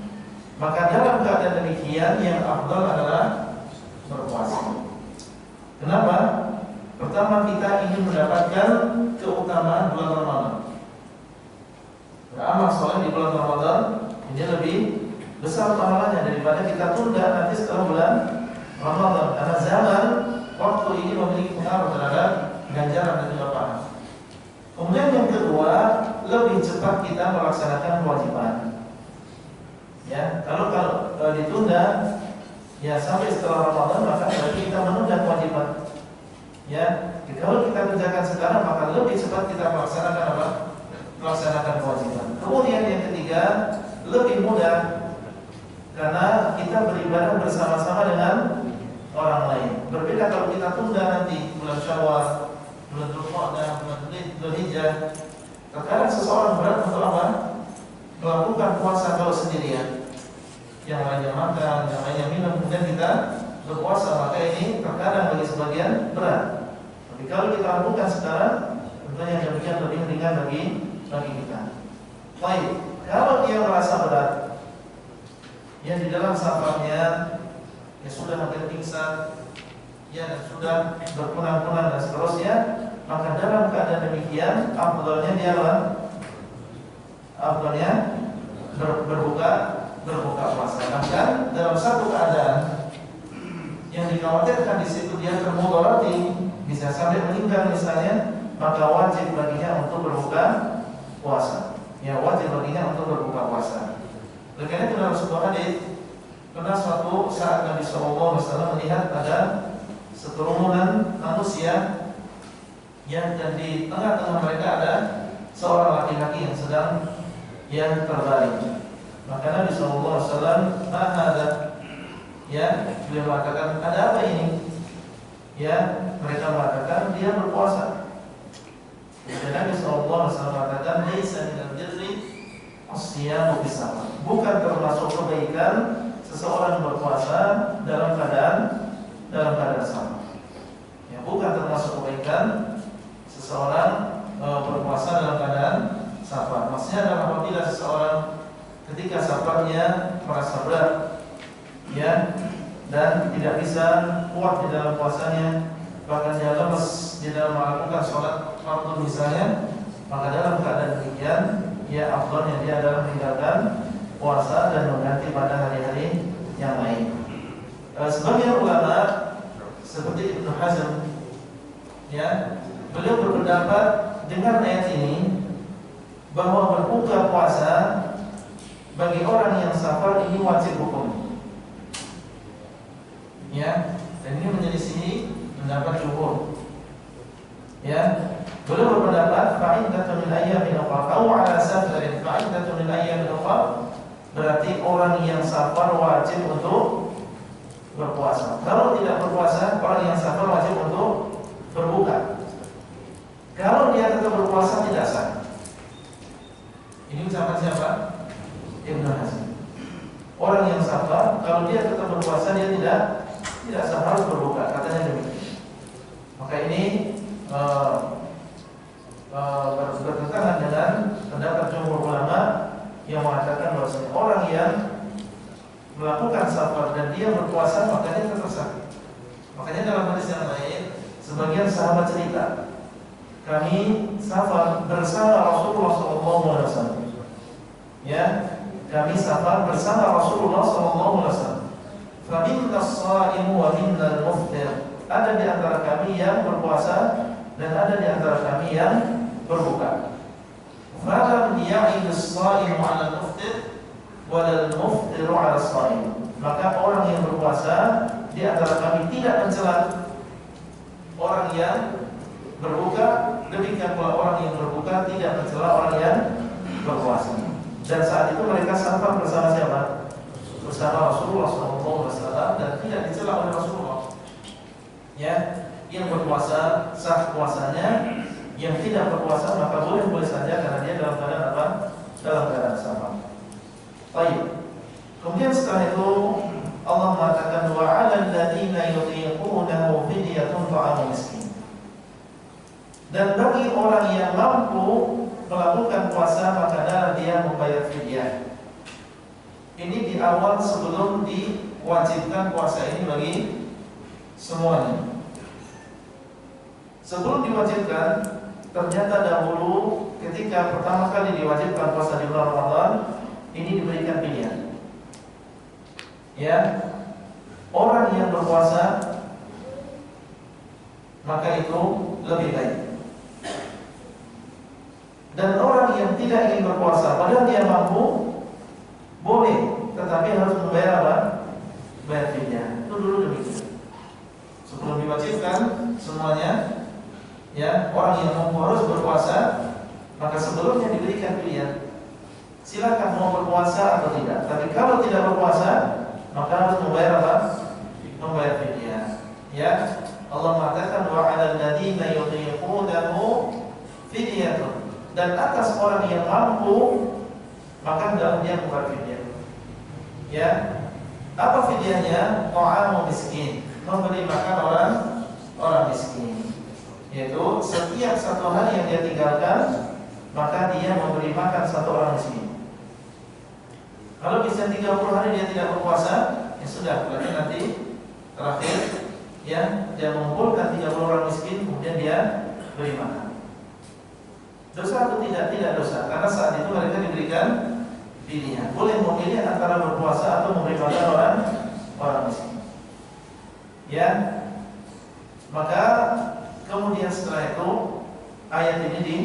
Maka dalam keadaan demikian yang afdal adalah berpuasa. Kenapa? Pertama, kita ingin mendapatkan keutamaan bulan Ramadan. Beramal soleh di bulan Ramadan ini lebih besar pahalanya daripada kita tunda nanti setelah bulan Ramadan. Karena zaman waktu ini memiliki pengaruh terhadap ganjaran dan juga pahala. Kemudian yang kedua, lebih cepat kita melaksanakan kewajiban. Ya, kalau ditunda, ya sampai setelah Ramadan, maka berarti kita menunda kewajiban. Ya, kalau kita kerjakan sekarang, maka lebih cepat kita melaksanakan apa? Melaksanakan kewajiban. Kemudian yang ketiga, lebih mudah karena kita beribadah bersama-sama dengan orang lain. Berbeda kalau kita tunda nanti bulan Syawal, bulan Dzulqa'dah, bulan Dzulhijjah. Terkadang seseorang berat untuk apa? Melakukan puasa kalau sendirian. Yang lainnya makan, yang lainnya minum, kemudian kita berpuasa, maka ini terkadang bagi sebagian berat. Tapi kalau kita lakukan sekarang, tentunya demikian lebih ringan bagi kita. Baik, kalau dia merasa berat, ya di dalam safarnya, ya sudah hampir pingsan, ya dan sudah berkunang-kunang dan seterusnya, maka dalam keadaan demikian, afdalnya dia berbuka puasa. Bahkan dalam satu keadaan yang dikhawatirkan di situ dia termudorati, bisa sampai meninggal misalnya, maka wajib baginya untuk berbuka puasa. Ya wajib baginya untuk berbuka puasa. Oleh karena itu dalam sebuah hadis, pernah suatu saat Nabi SAW melihat ada sekerumunan manusia, ya, dan di tengah-tengah mereka ada seorang laki-laki yang sedang terbaring. Maka Nabi SAW ada, ya, beliau mengatakan, ada apa ini? Ya, mereka mengatakan dia berpuasa. Dan Nabi SAW mengatakan, laisa minal birri as-siyamu fi safar. Bukan termasuk kebaikan seseorang berpuasa dalam keadaan safar. Ya, bukan termasuk kebaikan seseorang berpuasa dalam keadaan safar. Maksudnya adalah apabila seseorang ketika safarnya merasa berat, ya, dan tidak bisa kuat di dalam puasanya, bahkan dia lemes di dalam melakukan sholat fardu misalnya, maka dalam keadaan demikian, ya afdalnya dia adalah meninggalkan puasa dan mengganti pada hari-hari yang lain. Sebagian ulama seperti Ibnu Hazm, ya, beliau berpendapat dengan ayat ini bahwa berbuka puasa bagi orang yang safar ini wajib hukum. Ya, dan ini menyelisih pendapat jumhur. Ya, Beliau berpendapat fa'iddatun min ayyamin ukhra aw 'ala safarin fa'iddatun min ayyamin ukhra, berarti orang yang safar wajib untuk berpuasa. Kalau tidak berpuasa, orang yang safar wajib untuk berbuka. Kalau dia tetap berpuasa tidak sah. Ini ucapan siapa? Ibnu Hazm. Orang yang safar, kalau dia tetap berpuasa dia tidak sah, harus berbuka. Katanya demikian. Maka ini bertentangan dengan pendapat jumhur ulama yang mengatakan bahwasanya orang yang melakukan safar dan dia berpuasa maka dia tetap sah. Makanya dalam hadis yang lain sebagian sahabat cerita, kami safar bersama Rasulullah SAW. Ya, kami safar bersama Rasulullah SAW. Faminna as-sha'imu wa minna al-muftir. Ada di antara kami yang berpuasa dan ada di antara kami yang berbuka. Falam ya'id as-sha'imu 'ala al-muftir wa al-muftiru 'ala as-sha'im. Maka orang yang berpuasa di antara kami tidak mencela orang yang berbuka, demikian pula orang yang berbuka tidak mencela orang yang berpuasa. Dan saat itu mereka safar bersama siapa? Bersama Rasulullah SAW dan tidak dicela oleh Rasulullah. Ya, yang berpuasa sah puasanya, yang tidak berpuasa maka boleh saja karena dia dalam keadaan apa? Dalam keadaan safar. Baik. Kemudian setelah itu Allah mengatakan wa 'alal ladzina yutiqunahu fidyatun ta'amu miskin. Dan bagi orang yang mampu melakukan puasa maka dia membayar fidyah. Ini di awal sebelum diwajibkan puasa ini bagi semuanya. Sebelum diwajibkan, ternyata dahulu ketika pertama kali diwajibkan puasa di bulan Ramadan, ini diberikan pilihan. Ya, orang yang berpuasa maka itu lebih baik. Dan orang yang tidak ingin berpuasa padahal dia mampu, boleh, tetapi harus membayar apa? Bayar fidyah. Itu dulu demikian. Sebelum diwajibkan semuanya, ya, orang yang mampu harus berpuasa, maka sebelumnya diberikan pilihan. Silakan mau berpuasa atau tidak. Tapi kalau tidak berpuasa, maka harus membayar apa? Membayar fidyah. Ya, Allah mengatakan wa 'alal ladzina yutiqunahu fidyatun. Dan atas orang yang mampu maka dalam dia membayar fidyah. Ya, apa fidyahnya? Ta'amu miskin, memberi makan orang miskin. Yaitu setiap satu hari yang dia tinggalkan maka dia memberi makan satu orang miskin. Kalau bisa 30 hari dia tidak berpuasa, ya sudah, berarti nanti terakhir ya dia mengumpulkan 30 orang miskin kemudian dia beri makan. Dosa atau tidak? Tidak dosa, karena saat itu mereka diberikan pilihan. Boleh memilih antara berpuasa atau memberi makan orang miskin. Ya, maka kemudian setelah itu ayat ini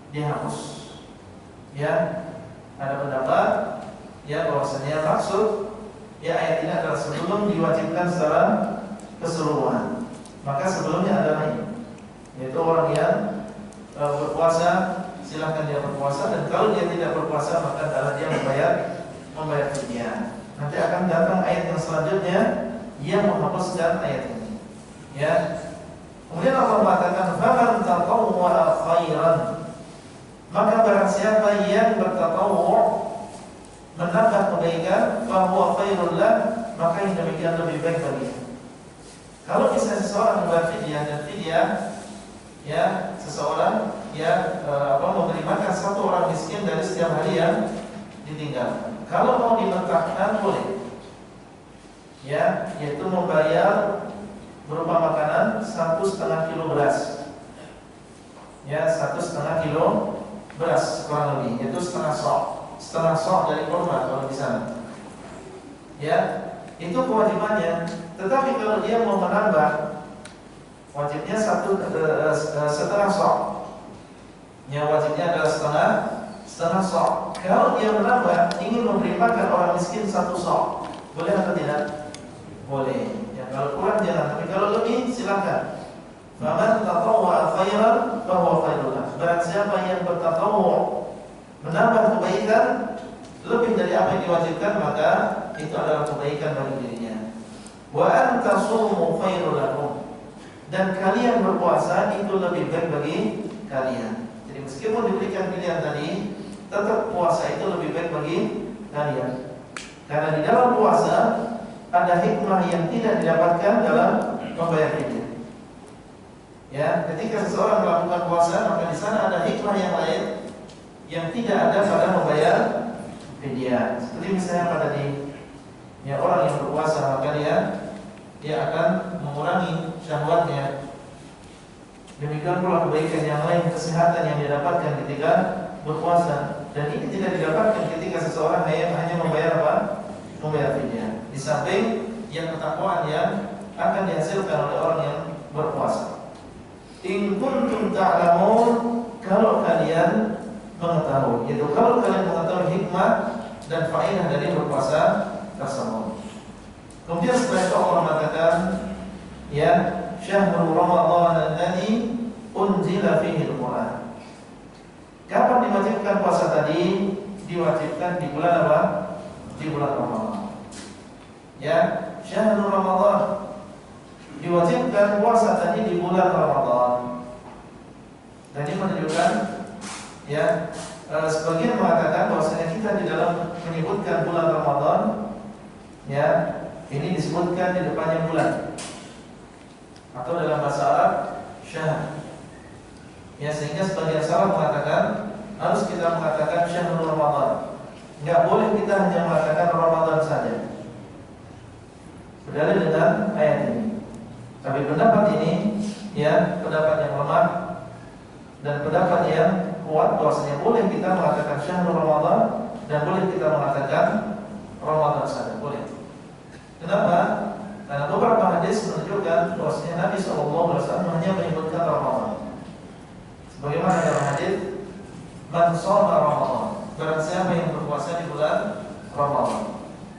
dihapus. Ya, ada pendapat ya bahwasanya maksud ya ayat ini adalah sebelum diwajibkan secara keseluruhan. Maka sebelumnya adalah ini, yaitu orang yang berpuasa silahkan dia berpuasa, dan kalau dia tidak berpuasa maka adalah dia membayar fidyah. Nanti akan datang ayat yang selanjutnya yang menghapuskan ayat ini. Ya. Kemudian Allah mengatakan faman tatawwa khairan, maka barang siapa yang bertatawwu menambah kebaikan, fahuwa khairul lah, maka yang demikian lebih baik baginya. Kalau misalnya seseorang membayar fidyah dan fidyah ya seseorang ya memberi makan satu orang miskin dari setiap hari yang ditinggalkan. Kalau mau dimentahkan boleh, ya, yaitu membayar berupa makanan 1,5 kilo beras, ya 1,5 kilo beras kurang lebih, yaitu setengah sok dari kurma kalau di sana. Ya, itu kewajibannya. Tetapi kalau dia mau menambah, wajibnya setengah sok. Ya, wajibnya adalah setengah sok. Kalau dia menambah, ingin memberi makan orang miskin 1 sok, boleh atau tidak? Boleh. Ya, kalau kurang jangan. Tapi kalau lebih silakan. Faman tatawwa'a khairan fahuwa khairun lahu. Barang siapa yang bertatawwu', menambah kebaikan lebih dari apa yang diwajibkan, maka itu adalah kebaikan bagi dirinya. Wa an tasumu khairul lakum. Dan kalian berpuasa itu lebih baik bagi kalian. Jadi meskipun diberikan pilihan tadi, tetap puasa itu lebih baik bagi kalian. Karena di dalam puasa ada hikmah yang tidak didapatkan dalam membayar fidyah. Ya, ketika seseorang melakukan puasa, maka di sana ada hikmah yang lain yang tidak ada pada membayar fidyah. Seperti misalnya apa tadi? Ya, orang yang berpuasa maka dia akan mengurangi syahwatnya. Demikian pula kebaikan yang lain, kesehatan yang didapatkan ketika berpuasa. Dan ini tidak didapatkan ketika seseorang hanya membayar apa? Membayar fidyah. Di samping yang ketakwaan yang akan dihasilkan oleh orang yang berpuasa. In kuntum ta'lamun, kalau kalian mengetahui, yaitu kalau kalian mengetahui hikmah dan faedah dari berpuasa tersebut. Kemudian setelah itu Allah mengatakan, ya, syahrul Ramadan alladzi unzila fihi al-Qur'an. Kapan diwajibkan puasa tadi? Diwajibkan di bulan apa? Di bulan Ramadan. Ya, syahrul Ramadan. Diwajibkan puasa tadi di bulan Ramadan. Dan ini menunjukkan, ya, sebagian mengatakan bahwasanya kita di dalam menyebutkan bulan Ramadan, ya, ini disebutkan di depannya bulan, atau dalam bahasa Arab syahr. Ya, sehingga sebagian salaf mengatakan harus kita mengatakan syahrul Ramadan. Enggak boleh kita hanya mengatakan Ramadan saja. Berdalil dengan ayat ini. Tapi pendapat ini, ya, pendapat yang lemah dan pendapat yang kuat bahwasanya boleh kita mengatakan syahrul Ramadan dan boleh kita mengatakan Ramadan saja, boleh. Kenapa? Karena beberapa hadis menunjukkan bahwasanya Nabi SAW hanya menyebutkan Ramadan. Sebagaimana dalam hadis, man shoma Ramadan, barang siapa yang berpuasa di bulan Ramadan.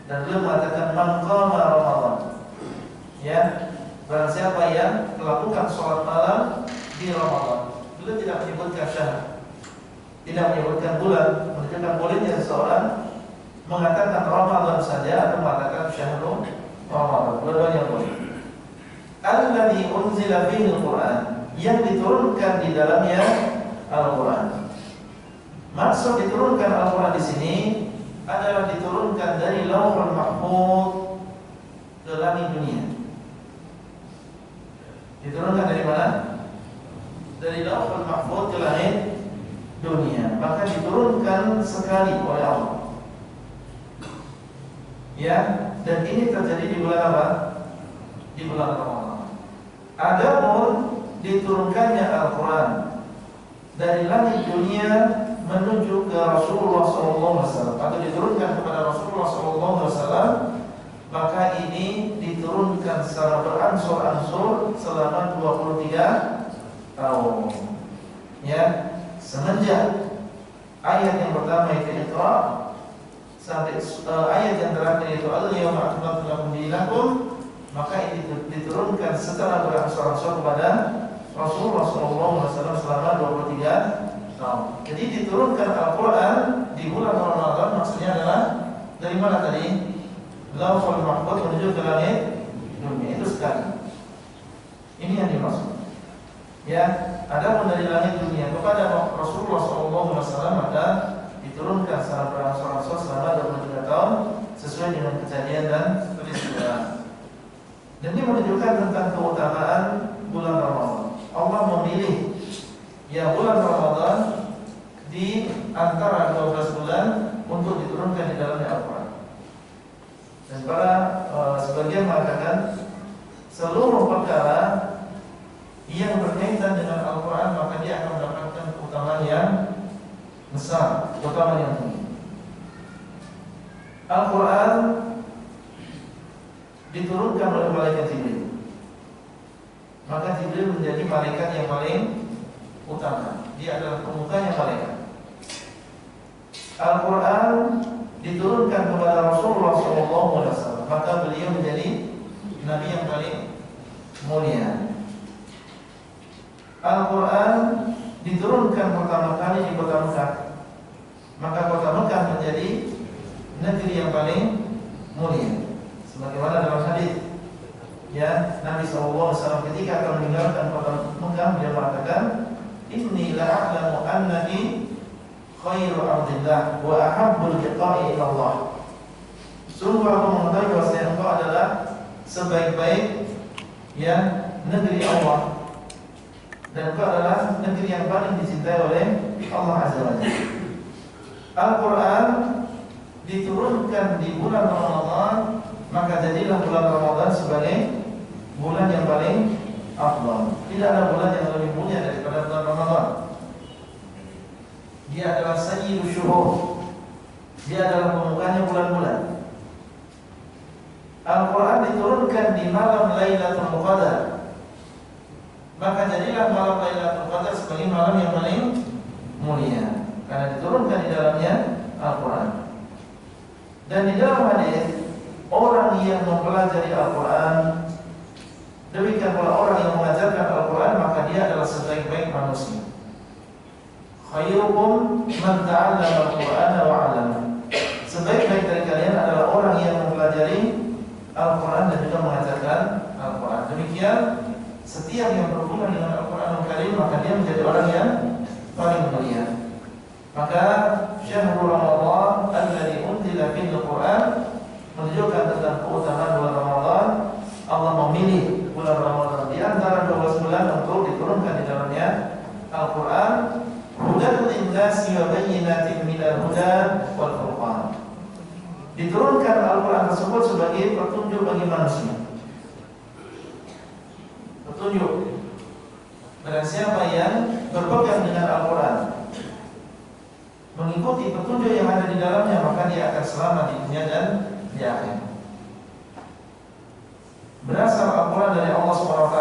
Dan beliau mengatakan man qama Ramadan, ya, barang siapa yang melakukan sholat malam di Ramadan. Beliau tidak menyebutkan syahr, tidak menyebutkan bulan, menunjukkan bolehnya seseorang mengatakan Ramadan saja atau mengatakan syahrul Ramadan. Dua-duanya boleh. Alladzi unzila fihi al-Qur'an, yang diturunkan di dalamnya Al-Qur'an. Maksud diturunkan Al-Qur'an di sini adalah diturunkan dari Lauhul Mahfuz ke langit dunia. Diturunkan dari mana? Dari Lauhul Mahfuz ke langit dunia. Maka diturunkan sekali oleh Allah. Ya, dan ini terjadi di bulan apa? Di bulan Ramadan. Adapun diturunkannya Al-Quran dari langit dunia menuju ke Rasulullah SAW atau diturunkan kepada Rasulullah SAW, maka ini diturunkan secara beransur-ansur selama 23 tahun. Ya, semenjak ayat yang pertama itu Iqra sampai ayat yang terakhir itu Al-Yawma akmaltu lakum dinakum, maka ini diturunkan secara beransur-ansur kepada Rasulullah SAW selama 23 tahun. Jadi diturunkan Al-Quran di bulan Ramadan maksudnya adalah dari mana tadi? Lauhul Mahfuz menuju ke langit dunia, itu sekali. Ini yang dimaksud. Ya, adapun dari langit dunia kepada Rasulullah SAW maka diturunkan secara beransur-ansur selama 23 tahun sesuai dengan kejadian dan peristiwa. Dan ini menunjukkan tentang keutamaan bulan Ramadan. Allah memilih ya bulan Ramadan di antara 12 bulan untuk diturunkan di dalamnya Al-Quran. Dan para sebagian mengatakan seluruh perkara yang berkaitan dengan Al-Quran maka dia akan mendapatkan keutamaan yang besar, keutamaan yang tinggi. Al-Quran diturunkan oleh malaikat Jibril. Maka Jibril menjadi malaikat yang paling utama. Dia adalah pemukanya malaikat. Al-Quran diturunkan kepada Rasulullah SAW, maka beliau menjadi Nabi yang paling mulia. Al-Quran diturunkan pertama kali di kota Mekah, maka kota Mekah menjadi negeri yang paling mulia. Sebagaimana dalam hadis, ya, Nabi SAW ketika akan meninggalkan kota Mekah, dia mengatakan, Inni la'a'lamu annaki khairu ardillah wa ahabbul liqa'i ilallah. Sungguh aku mengetahui bahwa engkau adalah sebaik-baik, ya, negeri Allah, dan engkau adalah negeri yang paling dicintai oleh Allah Azza wa Jalla. Al-Quran diturunkan di bulan Ramadan, maka jadilah bulan Ramadan sebagai bulan yang paling afdal. Tidak ada bulan yang lebih mulia daripada bulan Ramadan. Dia adalah sayyidul syuhur, dia adalah pembukanya bulan-bulan. Al-Quran diturunkan di malam Lailatul Qadar, maka jadilah malam Lailatul Qadar sebagai malam yang paling mulia, karena diturunkan di dalamnya Al-Quran. Dan di dalam hadis, orang yang mempelajari Al-Quran, demikian pula orang yang mengajarkan Al-Quran, maka dia adalah sebaik-baik manusia. Khairukum man ta'allama Al-Qur'ana wa 'allama. Sebaik-baik dari kalian adalah orang yang mempelajari Al-Quran dan juga mengajarkan Al-Quran. Demikian setiap yang berhubungan dengan Al-Quran Al-Karim, maka dia menjadi orang yang paling mulia. Maka syahrul Ramadan alladzi unzila fihi Al-Quran menunjukkan tentang keutamaan bulan Ramadan. Allah memilih bulan Ramadan di antara 12 bulan untuk diturunkan di dalamnya Al-Quran. Hudan lin-nasi wa bayyinatin minal huda wal furqan. Diturunkan Al-Quran tersebut sebagai petunjuk bagi manusia. Petunjuk. Barang siapa yang berpegang dengan Al-Quran, mengikuti petunjuk yang ada di dalamnya, maka dia akan selamat di dunia dan di akhirat. Berasal Al-Quran dari Allah SWT,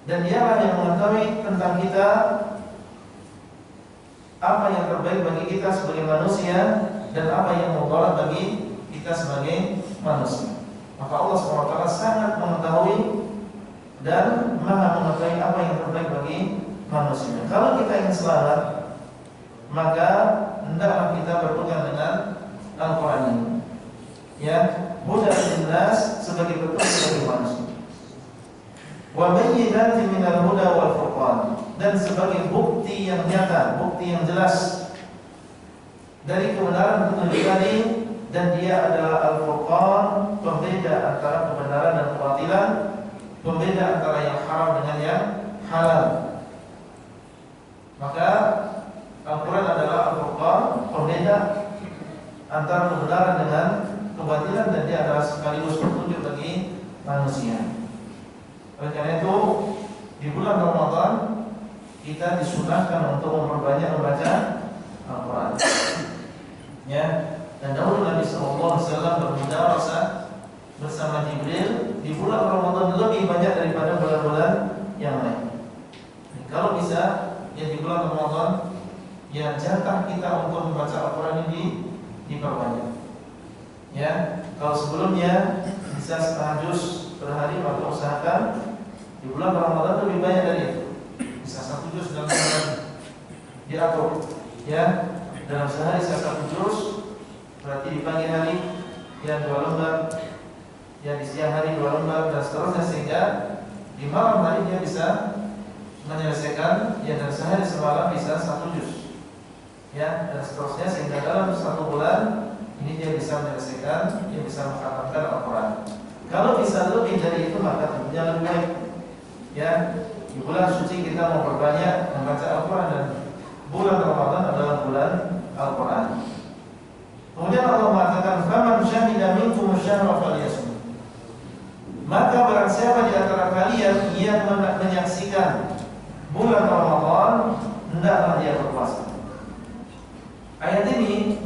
dan dialah yang mengetahui tentang kita apa yang terbaik bagi kita sebagai manusia dan apa yang mudarat bagi kita sebagai manusia. Maka Allah SWT sangat mengetahui dan maha mengetahui apa yang terbaik bagi manusia. Kalau kita ingin selamat, maka hendaklah kita berpegang dengan Al-Quran ini, ya, hudan lin-nas sebagai petunjuk bagi manusia, wa bayyinatin minal huda wal furqan, dan sebagai bukti yang nyata, bukti yang jelas dari kebenaran petunjuk tadi, dan dia adalah Al-Furqan, pembeda antara kebenaran dan kebatilan, pembeda antara yang haram dengan yang halal. Maka Al-Quran adalah Al-Furqan, pembeda antara kebenaran dengan kebatilan, dan dia adalah sekaligus petunjuk bagi manusia. Oleh karena itu, di bulan Ramadan kita disunahkan untuk memperbanyak membaca Al-Quran. Ya, dan dahulu Nabi SAW bermudarasah bersama Jibril di bulan Ramadan lebih banyak daripada bulan-bulan yang lain. Kalau bisa, ya di bulan Ramadan, ya jatah kita untuk membaca Al-Quran ini diperbanyak. Ya, kalau sebelumnya bisa setengah juz per hari, maka usahakan di bulan Ramadan lebih banyak dari itu. Bisa 1 juz dalam sehari, diatur, ya, dalam sehari bisa 1 juz, berarti di pagi hari ya 2 lembar, ya di siang hari 2 lembar, dan seterusnya, sehingga di malam hari dia bisa menyelesaikan, ya, dan sehari semalam bisa 1 juz, ya, dan seterusnya, sehingga dalam 1 bulan ini dia bisa menyelesaikan, dia bisa menghatamkan Al-Quran. Kalau bisa lebih dari itu, maka tentunya lebih baik. Ya, di bulan suci kita memperbanyak membaca Al-Quran, dan bulan Ramadan adalah bulan Al-Quran. Kemudian Allah mengatakan, "Faman syahida minkum asyhara falyasum." Maka barang siapa di antara kalian yang menyaksikan bulan Ramadan, hendaklah dia berpuasa. Ayat ini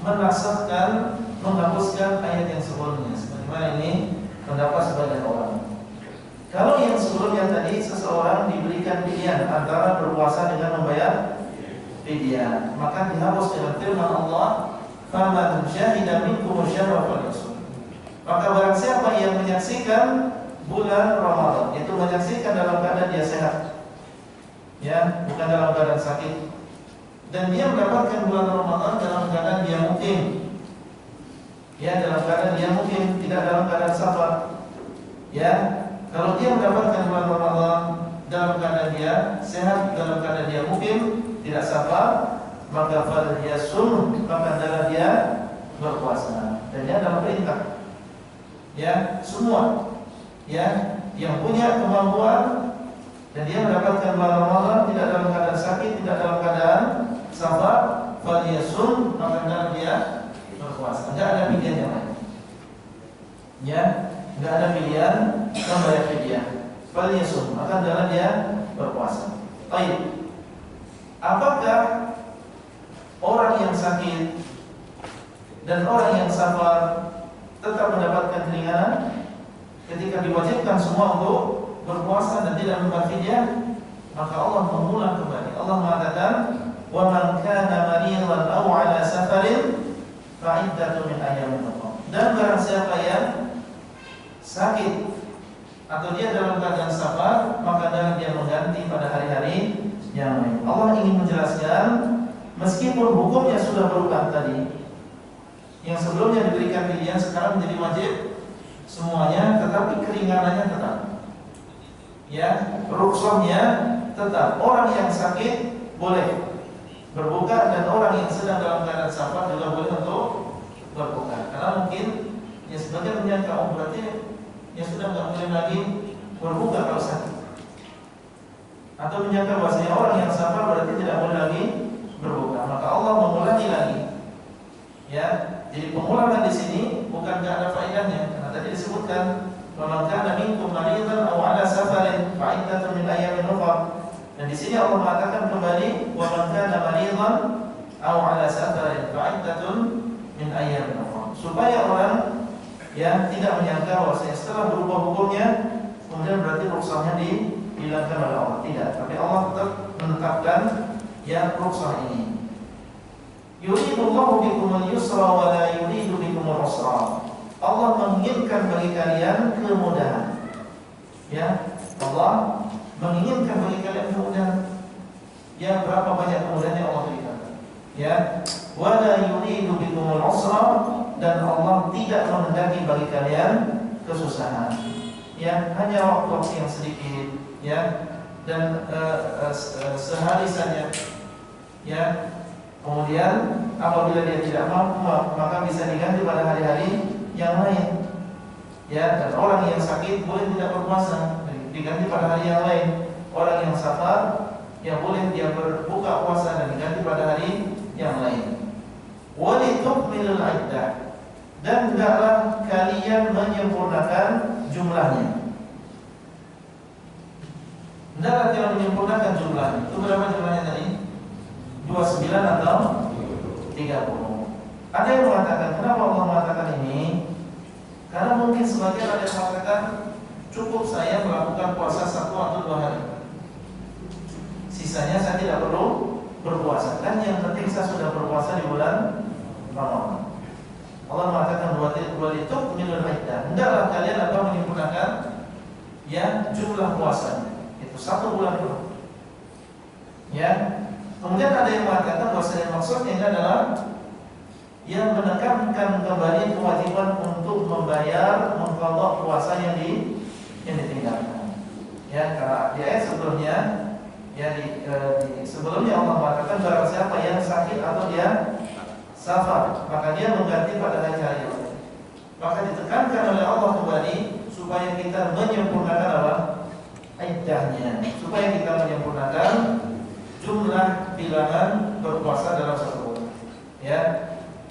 menasahkan, menghapuskan ayat yang sebelumnya. Sebagaimana ini pendapat sebagian orang. Kalau yang sebelumnya tadi, seseorang diberikan pilihan antara berpuasa dengan membayar fidyah, maka dihapus dengan firman Allah, "Faman syahida minkum asyhara falyasum." Maka barang siapa yang menyaksikan bulan Ramadan, itu menyaksikan dalam keadaan dia sehat, ya, bukan dalam keadaan sakit. Dan dia mendapatkan bulan Ramadan dalam keadaan dia mukim, ya, dalam keadaan dia mukim, tidak dalam keadaan safar. Ya, kalau dia mendapatkan bulan Ramadan dalam keadaan dia sehat, dalam keadaan dia mukim, tidak safar, maka fal yasum, maka adalah dia berpuasa. Dan dia dalam perintah, ya, semua, ya, yang punya kemampuan dan dia mendapatkan bulan Ramadan tidak dalam keadaan sakit, tidak dalam keadaan safar, fal yasum, maka adalah dia berpuasa. Tidak ada pilihan yang lain, ya, tidak ada pilihan membayar fidyah. Fal yasum, maka adalah dia berpuasa. Baik. Apakah orang yang sakit dan orang yang safar tetap mendapatkan keringanan ketika diwajibkan semua untuk berpuasa dan tidak membayar fidyah? Maka Allah mengulang kembali. Allah mengatakan, "Wa man kana maridan aw 'ala safarin fa iddatun min ayyamin ukhra." Dan barang siapa yang sakit atau dia dalam keadaan safar, maka dia mengganti pada hari-hari yang lain. Allah ingin menjelaskan, meskipun hukumnya sudah berubah tadi, yang sebelumnya diberikan pilihan sekarang menjadi wajib semuanya, tetapi keringanannya tetap, ya, rukhsahnya tetap. Orang yang sakit boleh berbuka dan orang yang sedang dalam keadaan safar juga boleh untuk berbuka. Karena mungkin ya sebagian menyangka, oh berarti ya sudah nggak boleh lagi berbuka kalau sakit, atau menyangka bahwasanya orang yang safar berarti tidak boleh lagi berbuka. Maka Allah mengulangi lagi, ya. Jadi pengulangan di sini bukan nggak ada faedahnya, karena tadi disebutkan "Wa kana minkum maridan aw 'ala safarin fa iddatun min ayyamin ukhra." Dan di sini Allah mengatakan kembali "Wa man kana maridan aw 'ala safarin fa iddatun min ayyamin ukhra." Supaya orang yang tidak menyangka bahwasanya setelah berubah hukumnya kemudian berarti rukhsahnya dihilangkan oleh Allah. Tidak, tapi Allah tetap menetapkan yang rukhsah ini. Yuridullahu bikumul yusra wa la yuridu bikumul usra. Allah menginginkan bagi kalian kemudahan, ya, Allah menginginkan bagi kalian kemudahan. Ya, berapa banyak kemudahan yang Allah berikan, ya. Wa la yuridu bikumul usra, dan Allah tidak menghendaki bagi kalian kesusahan, ya, hanya waktu yang sedikit, ya, dan sehari saja, ya. Kemudian apabila dia tidak mampu, maka bisa diganti pada hari-hari yang lain, ya. Dan orang yang sakit boleh tidak berpuasa, diganti pada hari yang lain. Orang yang safar, ya boleh dia berbuka puasa dan diganti pada hari yang lain. Walitukmilul iddah, dan hendaklah kalian menyempurnakan jumlahnya. Hendaklah kalian menyempurnakan jumlahnya. Itu berapa jumlahnya tadi? 29 atau 30. Ada yang mengatakan, kenapa Allah mengatakan ini? Karena mungkin sebagian ada yang mengatakan cukup saya melakukan puasa 1 atau 2 hari, sisanya saya tidak perlu berpuasa. Dan yang penting saya sudah berpuasa di bulan Ramadan. Allah mengatakan walitukmilul iddah, hendaklah kalian menyempurnakan, ya, jumlah puasanya, itu 1 bulan penuh, ya. Kemudian ada yang mengatakan bahwasanya maksudnya ini adalah yang menekankan kembali kewajiban untuk membayar mengqadha puasa yang ditinggalkan, ya. Karena di ayat sebelumnya, ya, sebelumnya Allah mengatakan barang siapa yang sakit atau dia safar, maka dia mengganti pada hari-hari yang lain. Maka ditekankan oleh Allah kembali supaya kita menyempurnakan apa? Iddahnya, supaya kita menyempurnakan jumlah bilangan berpuasa dalam 1 bulan, ya.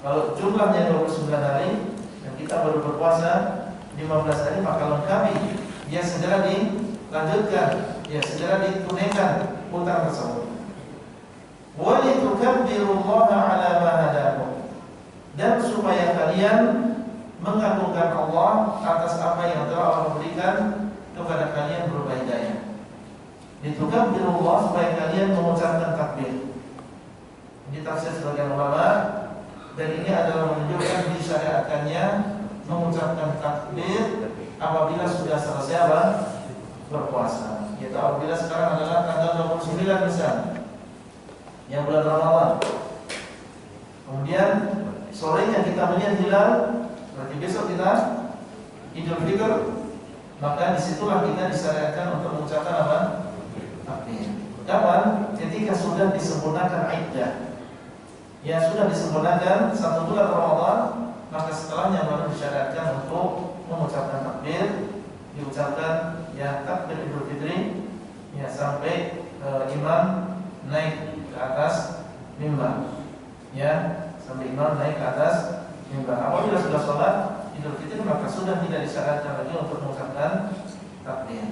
Kalau jumlahnya 29 hari dan kita baru berpuasa 15 hari, maka lengkapi, ya, segera dilanjutkan, ya, segera ditunaikan hutang tersebut. Wa litukabbirullaha 'ala ma hadakum, dan supaya kalian mengagungkan Allah atas apa yang telah Allah berikan kepada kalian berupa hidayah. Litukabbirullaha, supaya kalian mengucapkan takbir. Ini tafsir sebagian ulama, dan ini adalah menunjukkan disyariatkannya mengucapkan takbir apabila sudah selesai apa? Berpuasa. Yaitu apabila sekarang adalah tanggal 29 misalnya, yang bulan Ramadan. Kemudian sorenya kita melihat hilal, berarti besok kita Idul Fitri, maka disitulah kita disyariatkan untuk mengucapkan apa? Takbir. Kapan? Ketika sudah disempurnakan iddah. Ya sudah disempurnakan 1 bulan Ramadan, maka setelahnya baru disyariatkan untuk mengucapkan takbir, diucapkan ya takbir Idul Fitri ya sampai imam naik ke atas mimbar. Ya, sampai imam naik ke atas mimbar. Apabila sudah sholat Idul Fitri maka sudah tidak disyaratkan lagi untuk mengucapkan takbir.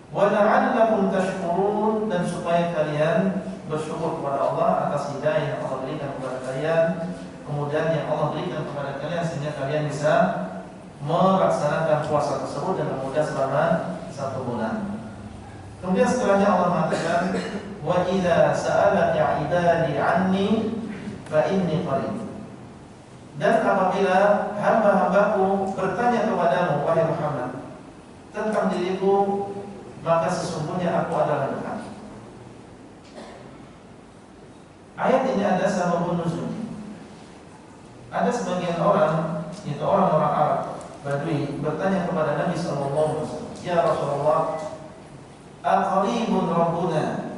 Wa la'allakum tashkurun, dan supaya kalian bersyukur kepada Allah atas hidayah yang Allah berikan kepada kalian, kemudian yang Allah berikan kepada kalian sehingga kalian bisa melaksanakan puasa tersebut dengan mudah selama 1 bulan. Kemudian setelahnya Allah mengatakan, wa idza sa'alaka 'ibadi 'anni fa inni qarib. Dan apabila hamba-hambaku bertanya kepadamu wahai Muhammad tentang diriku, maka sesungguhnya aku adalah dekat. Ayat ini ada sababun nuzul. Ada sebagian orang, yaitu orang-orang Arab Badui, bertanya kepada Nabi SAW, ya Rasulullah, aqaribun rabbuna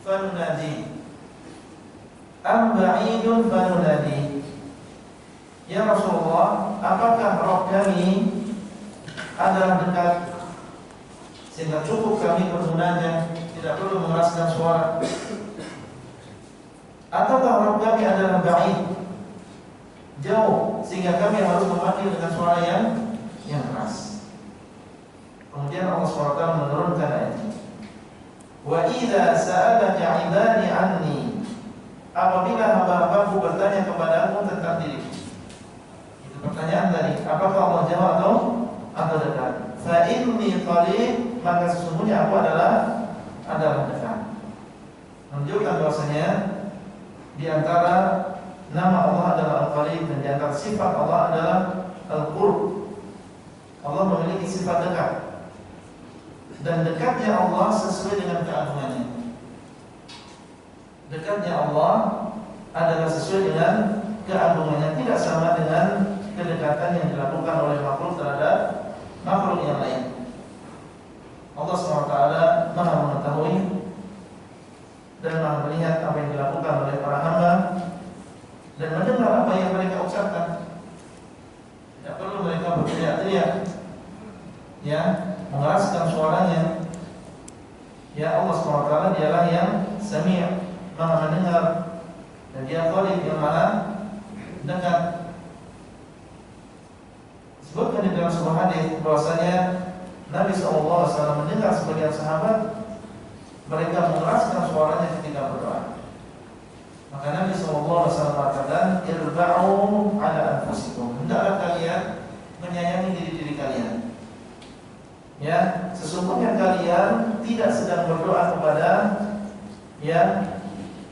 fanunadi am ba'idun fanunadi. Ya Rasulullah, apakah Rabb kami adalah dekat sehingga cukup kami bermunajat, tidak perlu mengeraskan suara, ataukah Rabb kami adalah ba'id, jauh, sehingga kami harus memanggil dengan suara yang keras. Kemudian Allah SWT menurunkan ayat ini, wa idza sa'alaka 'ibadi 'anni, apabila hamba-hambaku bertanya kepadamu tentang diriku. Itu pertanyaan tadi, apakah Allah jauh atau dekat? Fa inni qarib, maka sesungguhnya aku adalah dekat. Menunjukkan bahwasanya di antara nama Allah adalah Al-Qarib, dan di antara sifat Allah adalah Al-Qurb. Allah memiliki sifat dekat, dan dekatnya Allah sesuai dengan keagungannya. Dekatnya Allah adalah sesuai dengan keagungannya, tidak sama dengan kedekatan yang dilakukan oleh makhluk terhadap makhluk yang lain. Allah SWT Maha mengetahui dan Maha melihat apa yang dilakukan oleh para hamba dan mendengar apa yang mereka ucapkan. Tidak perlu mereka berteriak-teriak, ya, mengeraskan suaranya. Ya, Allah SWT dialah yang Sami', Maha mendengar, dan Dia Qarib, yang Maha dekat. Sebutkan di dalam sebuah hadis bahwasanya Nabi SAW mendengar sebagian sahabat mereka mengeraskan suaranya ketika berdoa. Maka Nabi SAW mengatakan, irba'u ala anfusikum, hendaklah kalian menyayangi diri-diri kalian. Ya, sesungguhnya kalian tidak sedang berdoa kepada ya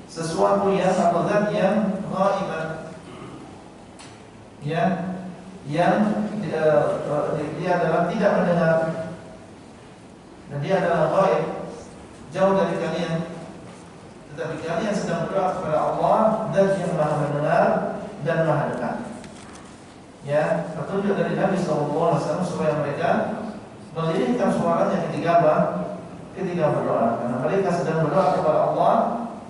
sesuatu yang atau zat yang ghaibah, ya, yang dia adalah tidak mendengar, dan dia adalah ghaib, jauh dari kalian. Tetapi kalian sedang berdoa kepada Allah dan yang Maha mendengar dan Maha dekat. Ya, petunjuk dari Nabi SAW supaya mereka melirihkan suaranya ketika berdoa, karena mereka sedang berdoa kepada Allah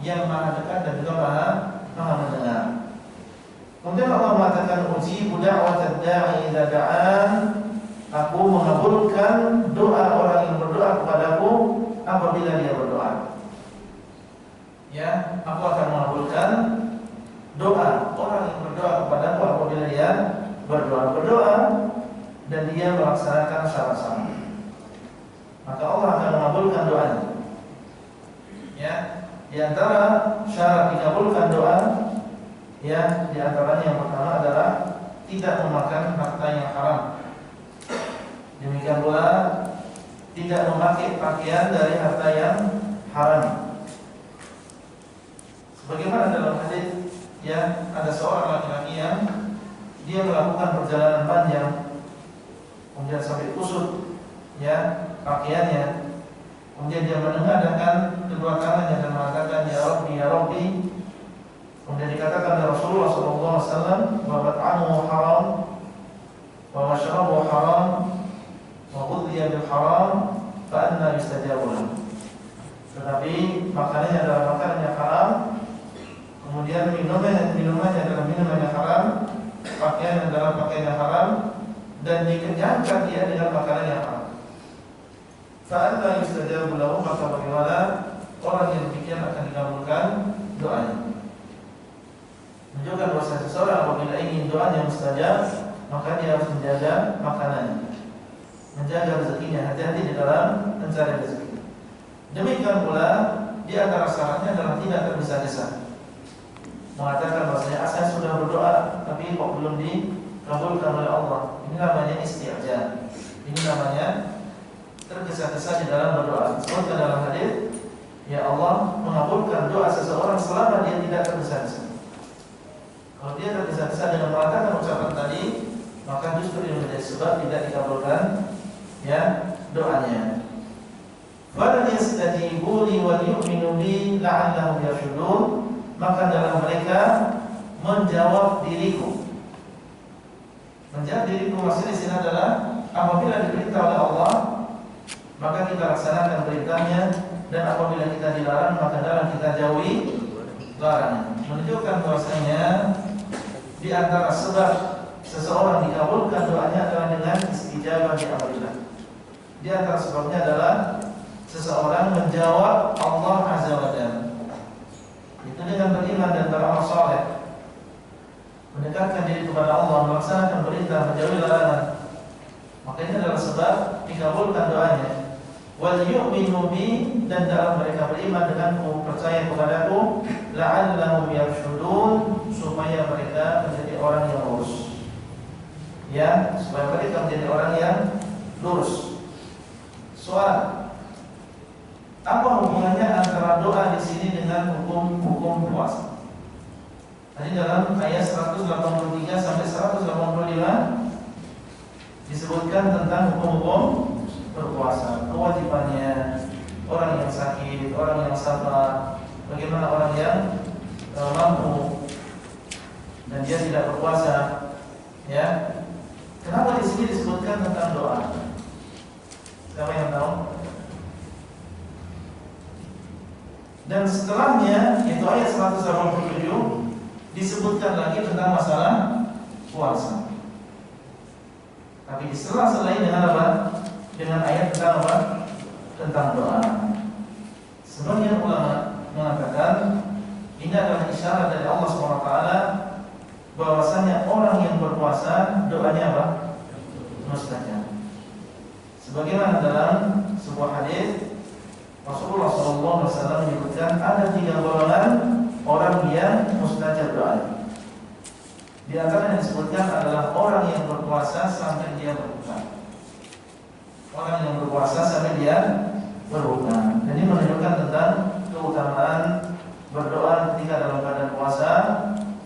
yang Maha dekat dan juga Maha mendengar. Kemudian Allah mengatakan, ujibu da'watad da'i idza da'an, aku mengabulkan doa orang yang berdoa kepadaku apabila dia berdoa. Ya, aku akan mengabulkan doa orang yang berdoa kepadaku apabila dia berdoa dan dia melaksanakan syarat-syarat. Maka Allah akan mengabulkan doanya. Ya, di antara syarat dikabulkan doa, ya, di antaranya yang pertama adalah tidak memakan harta yang haram. Demikian pula tidak memakai pakaian dari harta yang haram. Sebagaimana dalam hadis, ya, ada seorang laki-laki yang dia melakukan perjalanan panjang, kemudian sampai kusut ya pakaiannya, kemudian dia menengadahkan kedua tangannya dan mengatakan ya Rabbi ya Rabbi. Kemudian dikatakan oleh Rasulullah SAW bahwa ta'amuhu haram, wa mashrabuhu haram, wa ghudhiya bil haram, fa anna yustajabu lahu. Tetapi makanannya adalah makanan yang haram, kemudian minumannya adalah minuman yang haram, pakaian adalah pakaian yang haram, dan dikenyangkan dia dengan makanan yang haram. Fa anna yustajabu lahu, maka bagaimana orang yang demikian akan dikabulkan doanya. Menunjukkan bahwa seseorang apabila ingin doanya mustajab, maka dia harus menjaga makanannya, menjaga rezekinya, hati-hati di dalam mencari rezeki. Demikian pula di antara syaratnya adalah tidak tergesa-gesa, mengatakan bahwasanya saya sudah berdoa tapi kok belum dikabulkan oleh Allah. Ini namanya isti'jal. Ini namanya tergesa-gesa di dalam berdoa. Sebutkan dalam hadis, ya Allah mengabulkan doa seseorang selama dia tidak tergesa-gesa. Kalau dia tergesa-gesa dengan mengatakan ucapan tadi, maka justru ini menjadi sebab tidak dikabulkan ya doanya. Wa yastajibu li wa yu'minu bi la'allahum yarshudun, maka dalam mereka menjawab diriku. Menjawab diriku maksudnya di sini adalah apabila diperintah oleh Allah, maka kita laksanakan perintahnya, dan apabila kita dilarang, maka dalam kita jauhi larangan. Menunjukkan bahwasanya di antara sebab seseorang dikabulkan doanya adalah dengan istijabah di amrillah. Di antara sebabnya adalah seseorang menjawab Allah Azza wa Jalla. Itu dengan beriman dan beramal saleh, mendekatkan diri kepada Allah, melaksanakan perintah, menjauhi larangan. Maka ini adalah sebab dikabulkan doanya. Wal yu'minu bi, dan dalam mereka beriman denganku, percaya kepadaku, la'allahum yarshudun, supaya mereka menjadi orang yang lurus. Ya, supaya mereka menjadi orang yang lurus. Soal, apa hubungannya antara doa di sini dengan hukum puasa? Tadi dalam ayat 183 sampai 185 disebutkan tentang hukum-hukum berpuasa, kewajibannya, orang yang sakit, orang yang sabar, bagaimana orang yang mampu dan dia tidak berpuasa, ya. Kenapa di sini disebutkan tentang doa? Siapa yang tahu? Dan setelahnya, yaitu ayat 187, disebutkan lagi tentang masalah puasa. Tapi diselang-selangi dengan apa? Dengan ayat tentang apa? Tentang doa. Sebagian ulama mengatakan ini adalah isyarat dari Allah SWT bahwasanya orang yang berpuasa doanya apa? Mustajab. Sebagaimana dalam sebuah hadis Rasulullah SAW menyebutkan ada 3 golongan orang yang mustajab doa. Di antara yang disebutkan adalah orang yang berpuasa sampai dia berbuka. Orang yang berpuasa sampai dia berbuka. Jadi menunjukkan tentang keutamaan berdoa ketika dalam keadaan puasa.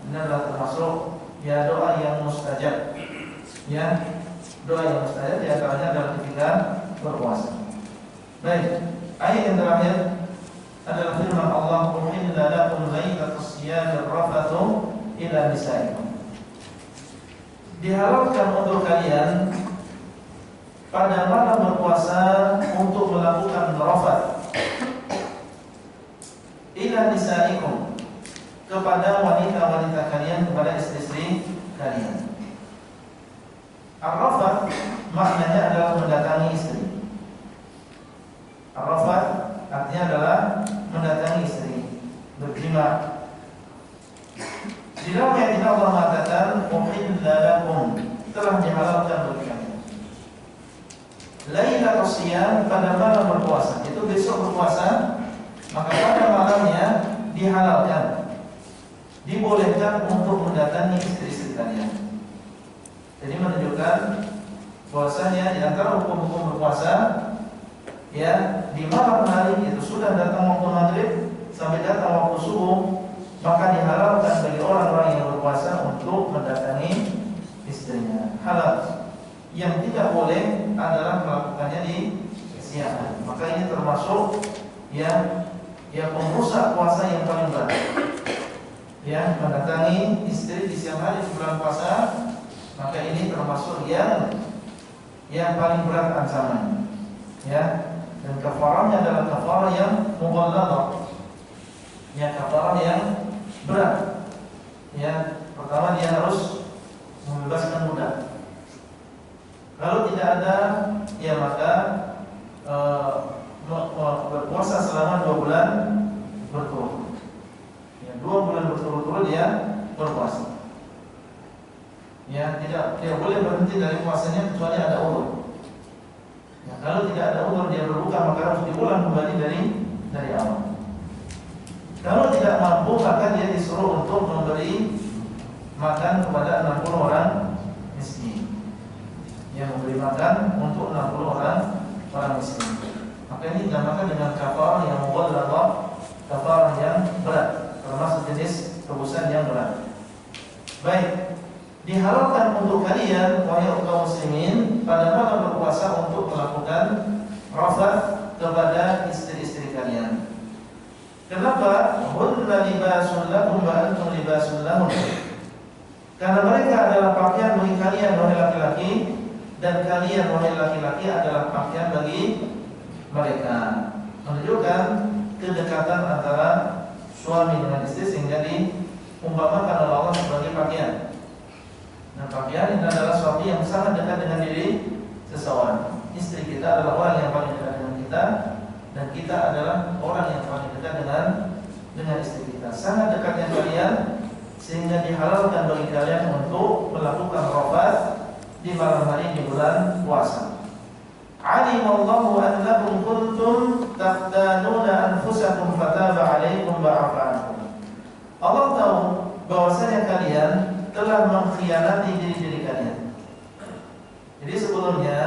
Ini adalah termasuk ya doa yang mustajab. Ya, doa yang mustajab di antaranya adalah ketika berpuasa. Baik, ayat yang terakhir adalah firman Allah, "Uhilla lakum lailatus siyamir rafathu ila nisaikum." Dihalalkan untuk kalian pada malam berpuasa untuk melakukan rafat ila nisaikum, kepada wanita-wanita kalian, kepada istri-istri kalian. Ar-rafat maknanya adalah mendatangi istri. Ar-rafat artinya adalah mendatangi istri, berjima. Di dalam ayat ini Allah mengatakan uhilla lakum, telah dihalalkan bagi kalian. Lailatul Shiyam, pada malam berpuasa, itu besok berpuasa, maka pada malamnya dihalalkan, dibolehkan untuk mendatangi istri-istri kalian. Jadi menunjukkan bahwasanya di antara hukum-hukum berpuasa, ya, di malam hari itu sudah datang waktu maghrib sampai datang waktu subuh, maka dihalalkan bagi orang-orang yang berpuasa untuk mendatangi istrinya. Halal. Yang tidak boleh kesiaan. Maka ini termasuk yang merusak puasa yang paling berat. Ya, mendatangi istri di siang hari di bulan puasa, maka ini termasuk yang paling berat ancamannya. Ya, dan kafarahnya adalah kafarah yang mughalladah. Ya, kafarah yang berat. Ya, pertama dia harus membebaskan budak. Kalau tidak ada, ya maka berpuasa selama 2 bulan berturut-turut. Ya, 2 bulan berturut-turut dia berpuasa. Ya, tidak boleh berhenti dari puasanya kecuali ada uzur. Ya, kalau tidak ada uzur dia berbuka, maka harus diulang kembali dari awal. Kalau tidak mampu, maka dia disuruh untuk memberi makan kepada 60 orang miskin. Yang memberi makan untuk 60 orang miskin. Maka ini dinamakan dengan kafarah yang mughalladah, kafarah yang berat, termasuk jenis tebusan yang berat. Baik, dihalalkan untuk kalian wahai kaum muslimin pada malam berpuasa untuk melakukan rafath kepada istri-istri kalian. Kenapa? Hunna libasun lakum wa antum libasun lahun. Karena mereka adalah pakaian bagi kalian wahai laki-laki, dan kalian wahai laki-laki adalah pakaian bagi mereka. Menunjukkan kedekatan antara suami dengan istri sehingga diumpamakan oleh Allah sebagai pakaian. Dan pakaian ini adalah sesuatu yang sangat dekat dengan diri seseorang. Istri kita adalah orang yang paling dekat dengan kita, dan kita adalah orang yang paling dekat dengan istri kita. Sangat dekatnya kalian sehingga dihalalkan bagi kalian untuk melakukan rafath di malam hari di bulan puasa. Alimallahu annakum kuntum taqtanuna anfusakum fataba 'alaikum wa 'afa 'ankum. Allah tahu bahwasanya kalian telah mengkhianati diri-diri kalian. Jadi sebelumnya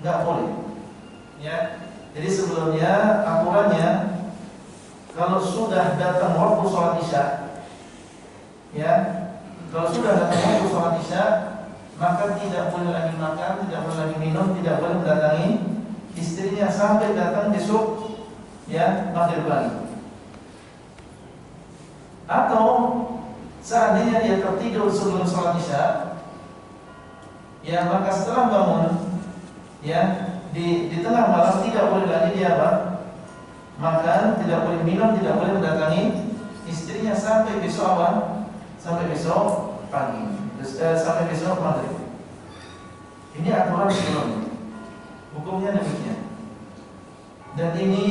enggak boleh. Ya. Jadi sebelumnya aturannya kalau sudah datang waktu sholat isya, ya, kalau sudah datang waktu sholat isya, maka tidak boleh lagi makan, tidak boleh lagi minum, tidak boleh mendatangi istrinya sampai datang besok, ya, maghrib lagi. Atau seandainya dia tertidur sebelum sholat isya, ya, maka setelah bangun, ya, di tengah malam tidak boleh lagi dia makan, tidak boleh minum, tidak boleh mendatangi istrinya sampai besok sampai besok pagi, sampai besok maghrib. Ini aturan sebelumnya, hukumnya demikian. Dan ini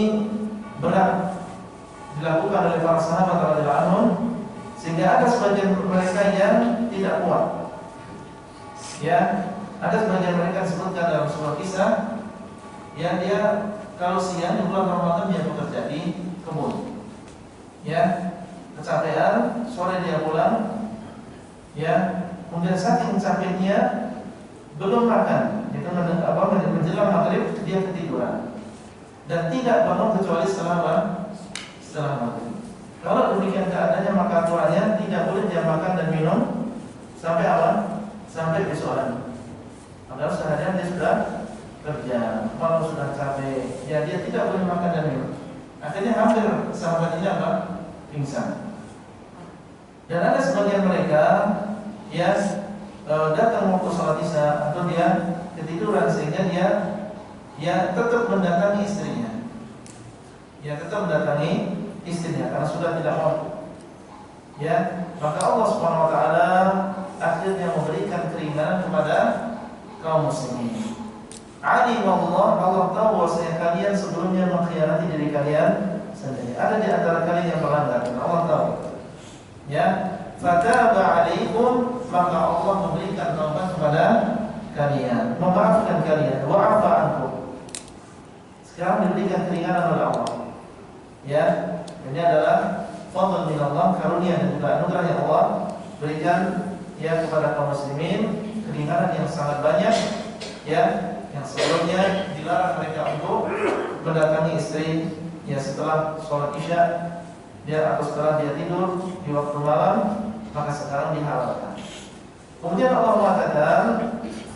berat dilakukan oleh para sahabat radhiyallahu anhum, sehingga ada sebagian mereka yang tidak kuat. Ya, ada sebagian mereka disebutkan dalam sebuah kisah. Ya, dia kalau siang di bulan Ramadan dia bekerja di kebun. Ya, kecapean, sore dia pulang. Ya, kemudian saking capeknya belum makan, itu menjelang maghrib dia ketiduran dan tidak bangun kecuali setelah maghrib. Kalau demikian keadaannya, maka aturannya tidak boleh dia makan dan minum sampai sampai besok hari. Padahal seharian dia sudah kerja, malam sudah capek, ya dia tidak boleh makan dan minum. Akhirnya hampir sahabat ini pingsan. Dan ada sebagian mereka ya datang waktu sholat isya atau dia ketiduran sehingga dia tetap mendatangi istrinya. Ya, tetap mendatangi istrinya karena sudah tidak mampu. Ya, maka Allah Subhanahu wa taala akhirnya memberikan keringanan kepada kaum muslimin. Alimallah, Allah tahu bahwasanya kalian sebelumnya mengkhianati diri kalian sendiri. Ada di antara kalian yang melanggar, Allah tahu. Ya, fataba 'alaikum, maka Allah memberikan taubat kepada kalian, memaafkan kalian, wa 'afa 'ankum. Sekarang diberikan keringanan oleh Allah. Ya, ini adalah fadl min Allah, karunia dan juga anugerah yang Allah berikan ya kepada kaum muslimin, keringanan yang sangat banyak ya, yang sebelumnya dilarang mereka untuk mendatangi istri ya setelah sholat isya dia atau setelah dia tidur di waktu malam, maka sekarang dihalalkan. Kemudian Allah mengatakan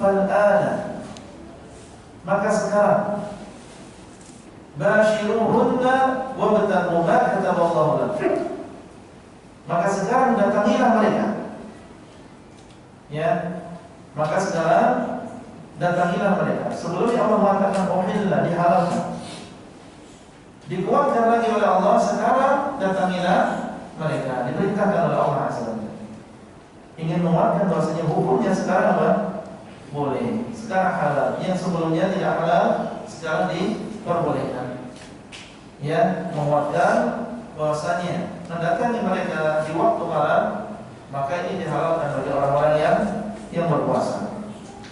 fal'ana, maka sekarang bashiruhunna wabtaghu ma kataballahu lakum. Maka sekarang datangilah mereka. Ya. Maka sekarang datangilah mereka. Sebelumnya Allah mengatakan uhilla, dihalalkan. Dikuatkan lagi oleh Allah, sekarang datangilah mereka. Diperintahkan oleh Allah Azza wa Jalla. Ingin menguatkan bahwasanya hukumnya sekarang apa? Boleh. Sekarang halal. Yang sebelumnya tidak halal, sekarang diperbolehkan. Ya, menguatkan bahwasanya mendatangi mereka di waktu malam, maka ini dihalalkan bagi orang-orang yang berpuasa.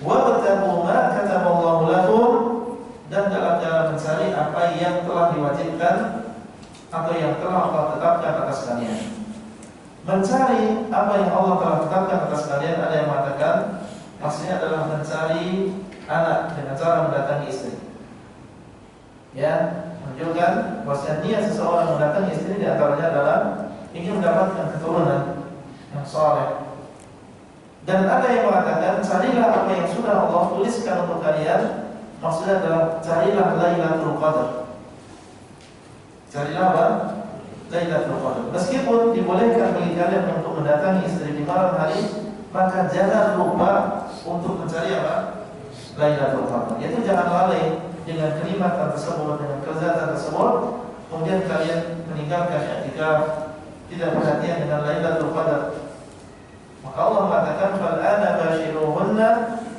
Wa battabu ma kataballahu lakum, dan dalam jalan mencari apa yang telah diwajibkan atau yang telah Allah tetapkan atas kalian. Mencari apa yang Allah telah tetapkan atas kalian, ada yang mengatakan maksudnya adalah mencari anak dengan cara mendatangi istri. Ya, menunjukkan bahwa niat seseorang mendatangi istri di antaranya adalah ingin mendapatkan keturunan yang saleh. Dan ada yang mengatakan carilah apa yang sudah Allah tuliskan untuk kalian, maksudnya adalah carilah Lailatul Qadar. Carilah apa? Lailatul Qadar. Meskipun dibolehkan bagi kalian untuk mendatangi istri di malam hari, maka jangan lupa untuk mencari apa? Lailatul Qadar. Yaitu jangan lalai dengan kenikmatan tersebut, dengan kelezatan tersebut, kemudian kalian meninggalkan i'tikaf, tidak perhatian dengan Lailatul Qadar. Maka Allah mengatakan fal ana bashiruhunna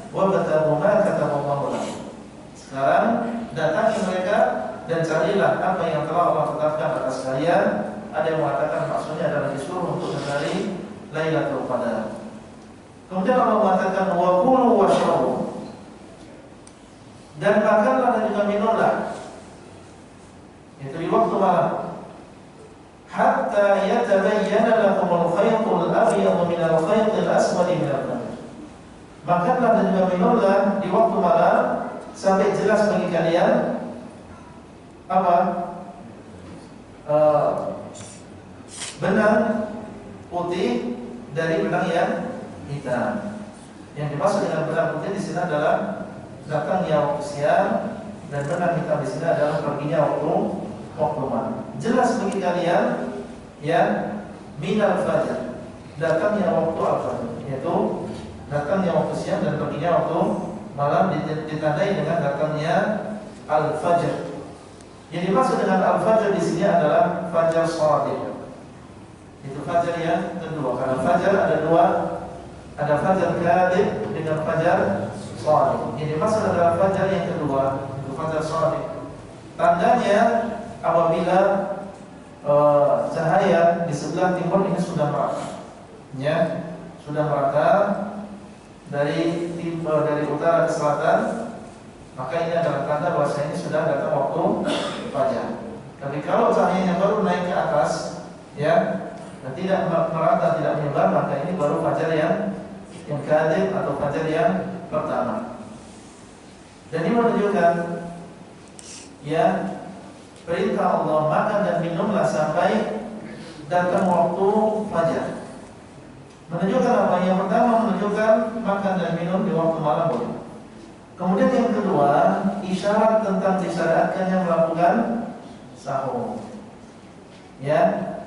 wabtaghu ma kataballahu lakum. Sekarang datangi mereka dan carilah apa yang telah Allah tetapkan atas kalian. Ada yang mengatakan maksudnya adalah disuruh untuk mencari Lailatul Qadar. Kemudian Allah mengatakan wa kulu washrabu, dan makanlah dan juga minumlah, itu di waktu malam, hatta yatabayyana lakum al-khaytul abyad min al-khaytil aswad min al-fajr. Makanlah dan juga minumlah di waktu malam sampai jelas bagi kalian apa? Benang putih dari benang yang hitam. Yang dimaksud dengan benang putih di sini adalah datangnya waktu siang, dan benang hitam di sini adalah perginya waktu malam. Jelas bagi kalian ya, minal fajr, datangnya waktu al-fajr, yaitu datangnya waktu siang dan perginya waktu malam, ditandai dengan datangnya al-fajr. Yang dimaksud dengan al-fajr di sini adalah fajar shadiq. Itu fajar yang kedua. Karena fajar ada dua, ada fajar kadhib dengan fajar shadiq. Yang dimaksud adalah fajar yang kedua, itu fajar shadiq. Tandanya apabila cahaya di sebelah timur ini sudah merata, ya, sudah merata dari utara ke selatan, maka ini adalah tanda bahwa ini sudah datang waktu fajar. Tapi kalau cahayanya baru naik ke atas, ya, dan tidak merata, tidak menyebar, maka ini baru fajar yang kadhib atau fajar yang pertama. Dan ini menunjukkan ya, perintah Allah makan dan minumlah sampai datang waktu fajar. Menunjukkan apa? Yang pertama menunjukkan makan dan minum di waktu malam boleh. Kemudian yang kedua, isyarat tentang disyariatkannya melakukan sahur. Ya,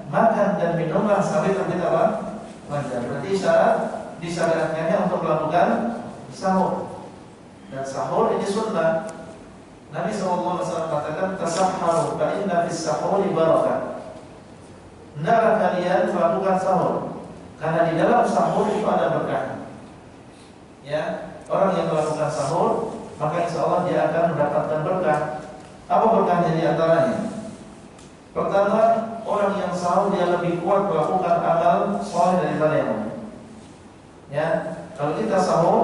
makan dan minumlah sampai terbit apa? Fajar. Berarti isyarat disyariatkannya untuk melakukan sahur. Dan sahur ini sunnah. Nabi SAW katakan tasahharu fa inna fis sahuri barakah. Hendaklah kalian melakukan sahur, karena di dalam sahur itu ada berkah. Ya, orang yang melakukan sahur, maka insya Allah dia akan mendapatkan berkah. Apa berkahnya di antaranya? Pertama, orang yang sahur dia lebih kuat melakukan amal soleh daripada yang lain. Ya, kalau kita sahur,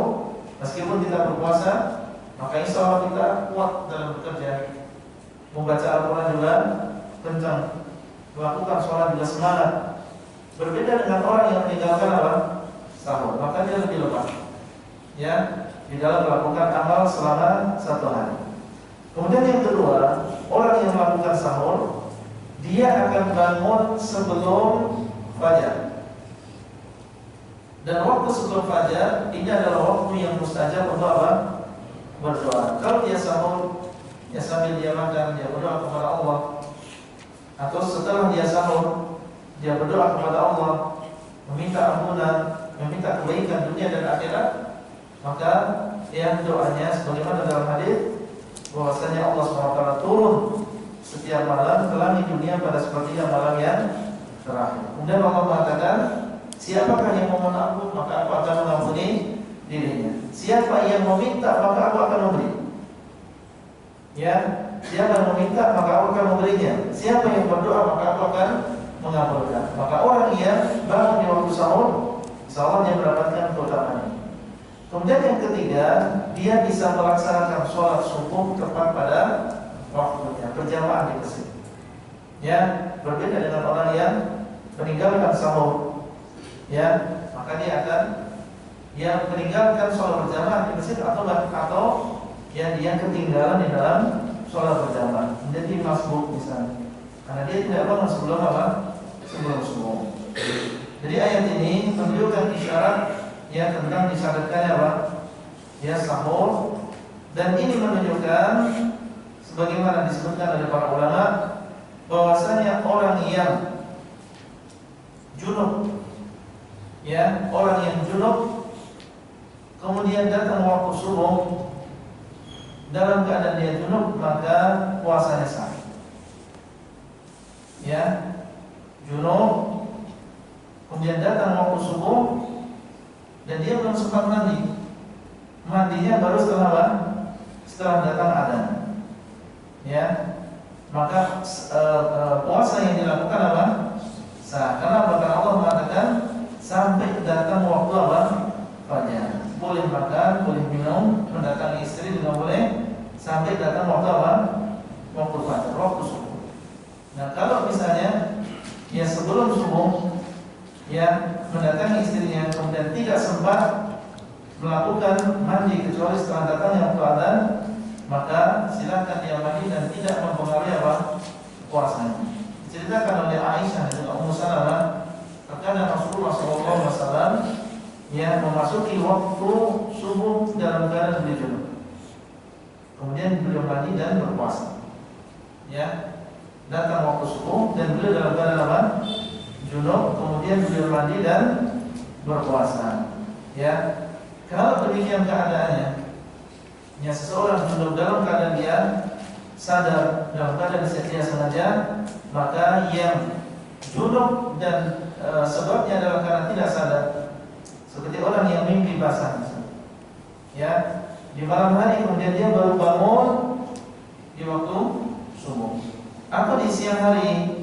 meskipun kita berpuasa, maka insya Allah kita kuat dalam bekerja. Membaca Al-Quran juga kencang, melakukan sholat juga semangat. Berbeda dengan orang yang meninggalkan apa? Sahur, maka dia lebih lemah, ya, di dalam melakukan amal selama satu hari. Kemudian yang kedua, orang yang melakukan sahur, dia akan bangun sebelum fajar. Dan waktu sebelum fajar ini adalah waktu yang mustajab untuk apa? Berdoa. Kalau dia sahur ya sambil dia makan dia berdoa kepada Allah, atau setelah dia sahur dia berdoa kepada Allah, meminta ampunan, meminta kebaikan dunia dan akhirat, maka yang doanya sebagaimana dalam hadis bahwasanya Allah SWT turun setiap malam ke langit dunia pada sepertiga malam yang terakhir. Kemudian Allah mengatakan, siapakah yang memohon ampun maka aku akan mengampuni dirinya. Siapa yang meminta maka aku akan memberi. Ya, siapa yang meminta maka aku akan memberinya. Siapa yang berdoa maka aku akan mengabulkan. Maka orang yang bangun di waktu sahur, insyaallah dia mendapatkan keutamaan. Kemudian yang ketiga, dia bisa melaksanakan sholat subuh tepat pada waktunya, berjamaah di masjid. Ya, berbeda dengan orang yang meninggalkan sahur. Ya, maka dia akan yang meninggalkan sholat berjamaah di masjid atau yang dia ketinggalan di dalam sholat berjamaah menjadi masbuk misalnya, karena dia tidak bangun sebelum apa? Sebelum subuh. Jadi ayat ini menunjukkan isyarat ya tentang disyaratkannya apa? Ya sahur, dan ini menunjukkan sebagaimana disebutkan oleh para ulama bahwasanya orang yang junub, ya orang yang junub kemudian datang waktu subuh dalam keadaan dia junub maka puasanya sah. Ya, junub kemudian datang waktu subuh dan dia belum sempat mandi, mandinya baru setelah apa? Setelah datang adzan. Ya, maka puasa yang dilakukan apa? Sah. Karena bahkan Allah mengatakan sampai datang waktu apa? Fajar. Boleh makan, boleh minum, mendatangi istri juga boleh sampai datang waktu apa? Waktu fajar, waktu subuh. Nah, kalau misalnya ya sebelum subuh ya mendatangi istrinya kemudian tidak sempat melakukan mandi kecuali setelah datangnya waktu adzan, maka silakan dia mandi dan tidak mempengaruhi apa? Puasanya. Diceritakan oleh Aisyah dan Ummu Salamah, terkadang Rasulullah SAW yang memasuki waktu subuh dalam keadaan beliau junub. Kemudian beliau mandi dan berpuasa. Ya, datang waktu subuh dan beliau dalam keadaan apa? Junub, kemudian beliau mandi dan berpuasa. Ya, kalau demikian keadaannya, ya seseorang junub dalam keadaan dia sadar, dalam keadaan dia sengaja, maka yang junub dan sebabnya dalam keadaan tidak sadar, seperti orang yang mimpi basah, ya di malam hari kemudian dia baru bangun di waktu subuh, atau di siang hari,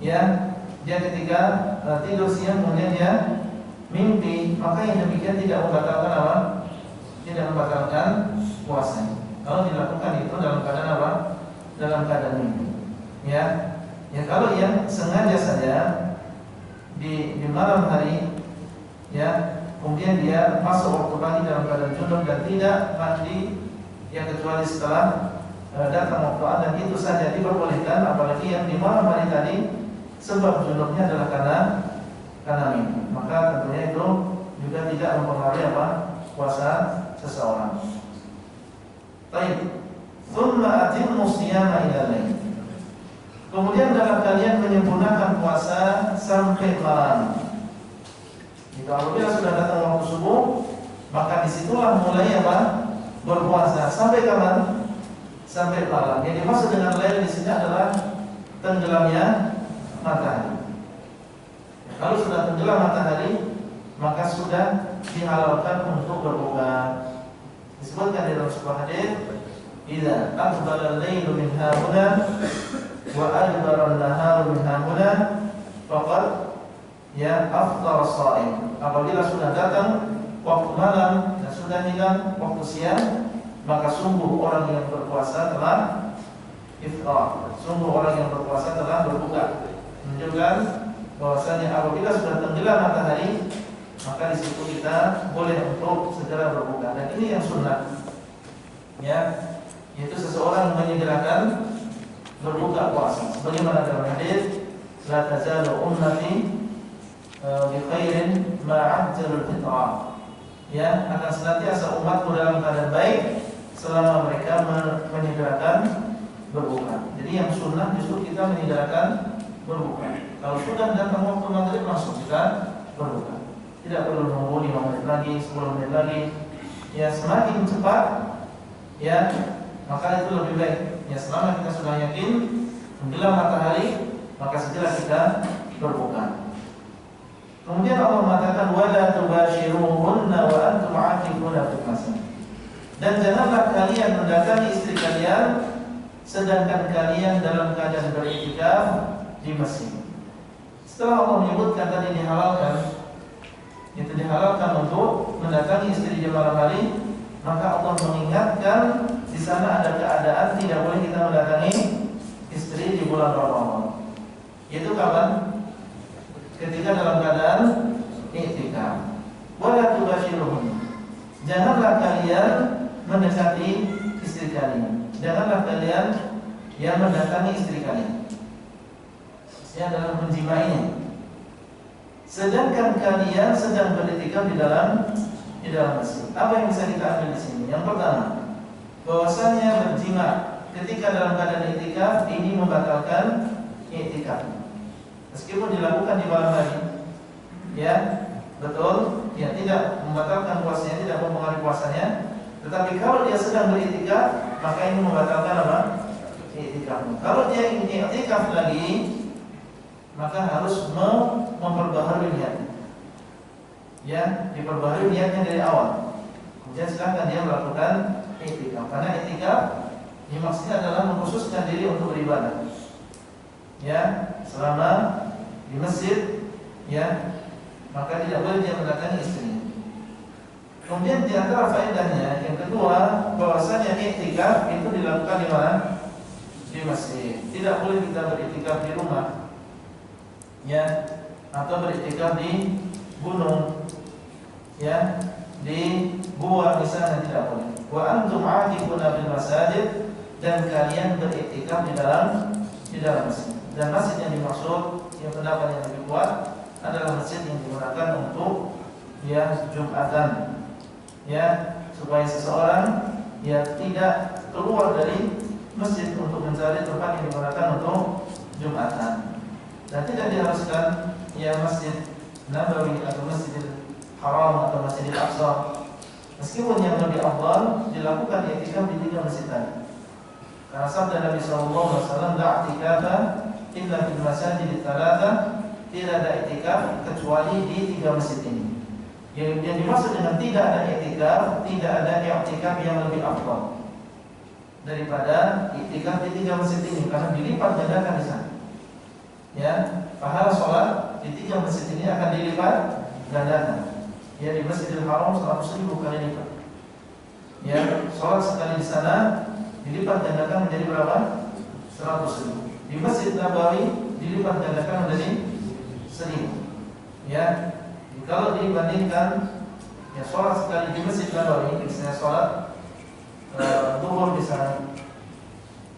ya dia ketika tidur siang kemudian dia mimpi, maka yang demikian tidak membatalkan apa? Tidak membatalkan puasanya. Kalau dilakukan itu dalam keadaan apa? Dalam keadaan mimpi. Ya, ya kalau yang sengaja saja di malam hari, ya kemudian dia masuk waktu pagi dalam keadaan junub dan tidak mandi, ya kecuali setelah datang waktu adzan, itu saja diperbolehkan. Apalagi yang di malam hari tadi sebab junubnya adalah karena mimpi, maka tentunya itu juga tidak mempengaruhi apa? Puasa seseorang. Baik, thumma atimmu shiyama ila lail. Kemudian dalam kalian menyempurnakan puasa sampai malam. Jika apabila sudah datang waktu subuh, maka disitulah mulai apa? Berpuasa sampai kapan? Sampai malam. Yang dimaksud dengan lail di sini adalah tenggelamnya matahari. Kalau sudah tenggelam matahari, maka sudah dihalalkan untuk berbuka. Disebutkan di dalam sebuah hadis, "Idza aqbala al-lailu min hahuna wa adbara an-naharu min hahuna, faqad ya afṭara as-shā'im." Apabila sudah datang waktu malam dan sudah hilang waktu siang, maka sungguh orang yang berpuasa telah ifṭar. Sungguh orang yang berpuasa telah berbuka. Menunjukkan bahwasanya apabila sudah tenggelam matahari, maka di situ kita boleh untuk segera berbuka. Dan ini yang sunnah, ya, yaitu seseorang menyegerakan berbuka puasa. Sebagaimana dalam hadis, la tazalu ummati bi khairin ma 'ajjalul fitrah. Ya, akan senantiasa umatku dalam keadaan baik selama mereka menyegerakan berbuka. Jadi yang sunnah justru kita menyegerakan berbuka. Kalau sudah datang waktu maghrib langsung kita berbuka. Tidak perlu menunggu 5 menit lagi, 10 menit lagi. Ya semakin cepat ya maka itu lebih baik. Ya selama kita sudah yakin menjelang matahari maka segera kita berbuka. Kemudian Allah mengatakan wala tubashiruhunna wa antum 'akifuna fil masjid. Dan janganlah kalian mendatangi istri kalian sedangkan kalian dalam keadaan beriktikaf di masjid. Setelah Allah menyebutkan tadi dihalalkan, itu dihalalkan untuk mendatangi istri di malam hari, maka Allah mengingatkan di sana ada keadaan tidak boleh kita mendatangi istri di bulan Ramadan. Yaitu kapan? Ketika dalam keadaan i'tikaf. Wala tubashiruhun. Janganlah kalian mendekati istri kalian. Janganlah kalian yang mendatangi istri kalian. Ya dalam menjimainya. Sedangkan kalian sedang beriktikaf di dalam masjid. Apa yang bisa kita ambil di sini? Yang pertama, bahwasanya berjima ketika dalam keadaan iktikaf ini membatalkan iktikaf. Meskipun dilakukan di malam hari, ya betul, ya tidak membatalkan puasanya, tidak mempengaruhi puasanya. Tetapi kalau dia sedang beriktikaf, maka ini membatalkan apa? Iktikaf. Kalau dia ingin iktikaf lagi, maka harus memperbaharui niatnya. Ya, diperbaharui niatnya dari awal. Kemudian silahkan dia melakukan iktikaf. Karena iktikaf ini maksudnya adalah mengkhususkan diri untuk beribadah. Ya, selama di masjid, ya, maka tidak boleh dia mendatangi istrinya. Kemudian di antara faedahnya yang kedua, bahwasanya iktikaf itu dilakukan di mana? Di masjid. Tidak boleh kita beriktikaf di rumah. Ya, atau beriktikaf di gunung, ya, di gua misalnya tidak boleh. Wa antum 'akifuna bil masajid, dan kalian beriktikaf di dalam masjid. Dan masjid yang dimaksud, yang pendapat yang lebih kuat adalah masjid yang digunakan untuk ya Jumatan, ya, supaya seseorang ya tidak keluar dari masjid untuk mencari tempat yang digunakan untuk Jumatan. Dan tidak diharuskan ya Masjid Nabawi atau Masjidil Haram atau Masjidil Aqsa. Meskipun yang lebih afdal dilakukan i'tikaf di 3 masjid tadi. Karena sabda Nabi sallallahu alaihi wasallam, "La i'tikafa illa fil masajid tsalatsa." Tidak ada i'tikaf kecuali di 3 masjid ini. Yang dimaksud dengan tidak ada i'tikaf, tidak ada i'tikaf yang lebih afdal daripada i'tikaf di 3 masjid ini, karena dilipat gandakan di sana. Ya, pahala sholat di 3 masjid ini akan dilipat gandakan. Ya, di Masjidil Haram 100.000 kali lipat. Ya, sholat sekali di sana dilipat gandakan menjadi berapa? 100.000. Di Masjid Nabawi dilipat gandakan menjadi 1.000. Ya, kalau dibandingkan ya sholat sekali di Masjid Nabawi, misalnya sholat zuhur misalnya,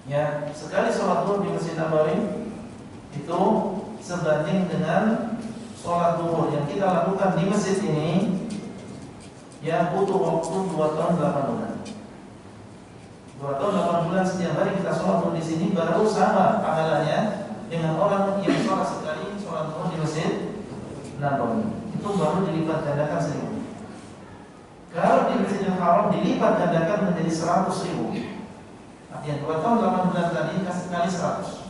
ya sekali sholat zuhur di Masjid Nabawi itu sebanding dengan sholat zuhur yang kita lakukan di masjid ini, ya butuh waktu 2 tahun 8 bulan. 2 tahun 8 bulan setiap hari kita sholat zuhur di sini, baru sama pahalanya dengan orang yang sholat sekali sholat zuhur di Masjid Nabawi. Itu baru dilipat gandakan 1.000. Kalau di Masjidil Haram dilipat gandakan menjadi 100.000. Artinya 2 tahun 8 bulan tadi kali 100.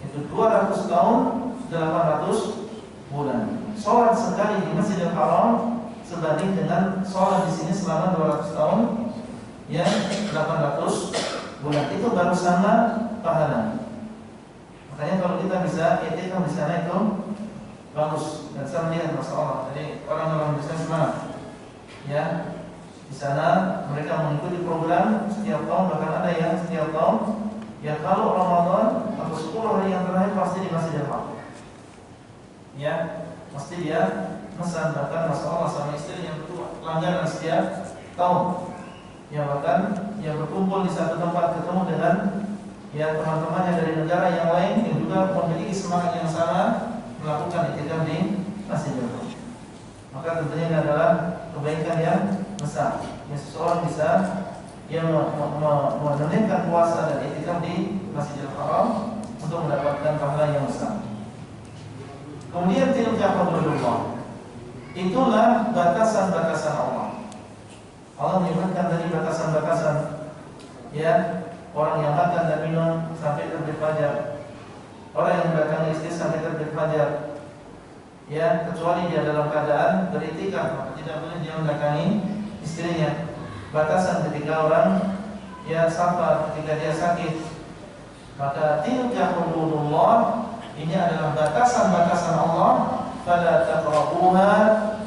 Itu 200 tahun 800 bulan. Sholat sekali di Masjidil Haram sebanding dengan sholat di sini selama 200 tahun, ya 800 bulan. Itu baru sama pahala. Makanya kalau kita bisa i'tikaf di sana itu bagus. Dan saya melihat masalah. Jadi orang-orang bisa semangat. Ya, di sana mereka mengikuti program setiap tahun, bahkan ada yang setiap tahun. Ya kalau Ramadan atau 10 hari yang terakhir pasti di Masjidil Haram. Ya, pasti dia mesan, bahkan masalah sama istri yang berdua langganan setiap tahun. Ya bahkan yang berkumpul di satu tempat ketemu dengan ya teman-temannya dari negara yang lain yang juga memiliki semangat yang sama melakukan i'tikaf di Masjidil Haram. Maka tentunya ini adalah kebaikan yang besar. Ya seseorang bisa yang menunaikan puasa dan i'tikaf di Masjidil Haram untuk mendapatkan pahala yang besar. Kemudian tilka hududullah, itulah batasan-batasan Allah. Allah menyebutkan tadi batasan-batasan, ya, orang yang makan dan minum sampai terbit fajar, orang yang mendatangi istri sampai terbit fajar, ya, kecuali dia dalam keadaan beriktikaf, maka tidak boleh dia mendatangi istrinya. Batasan ketika orang, ya, safar, ketika dia sakit, maka tilka hududullah, ini adalah batasan-batasan Allah. Fala taqrabuha,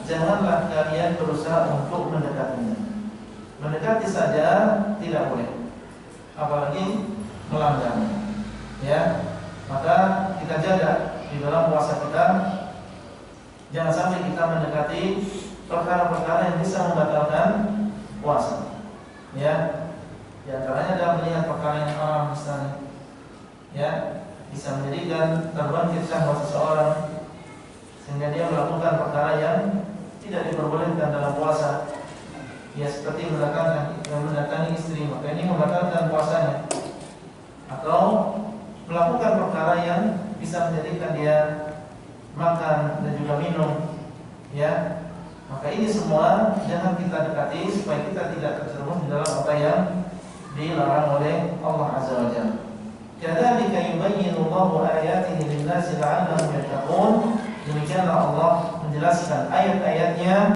janganlah kalian berusaha untuk mendekatinya. Mendekati saja tidak boleh, apalagi melanggarnya, ya. Maka kita jaga di dalam puasa kita, jangan sampai kita mendekati perkara-perkara yang bisa membatalkan puasa, ya. Di antaranya adalah melihat perkara yang haram misalnya, ya, bisa menjadikan terbangkit syahwat seseorang sehingga dia melakukan perkara yang tidak diperbolehkan dalam puasa, ya, seperti mendatangi istri, maka ini membatalkan puasanya. Atau melakukan perkara yang bisa menjadikan dia makan dan juga minum, ya, maka ini semua jangan kita dekati supaya kita tidak terjerumus di dalam apa yang dilarang oleh Allah Azza wa Jalla. Kadzalika yubayyinu Allahu ayatihi lin-nasi la'allahum yattaqun. Demikianlah Allah menjelaskan ayat-ayatnya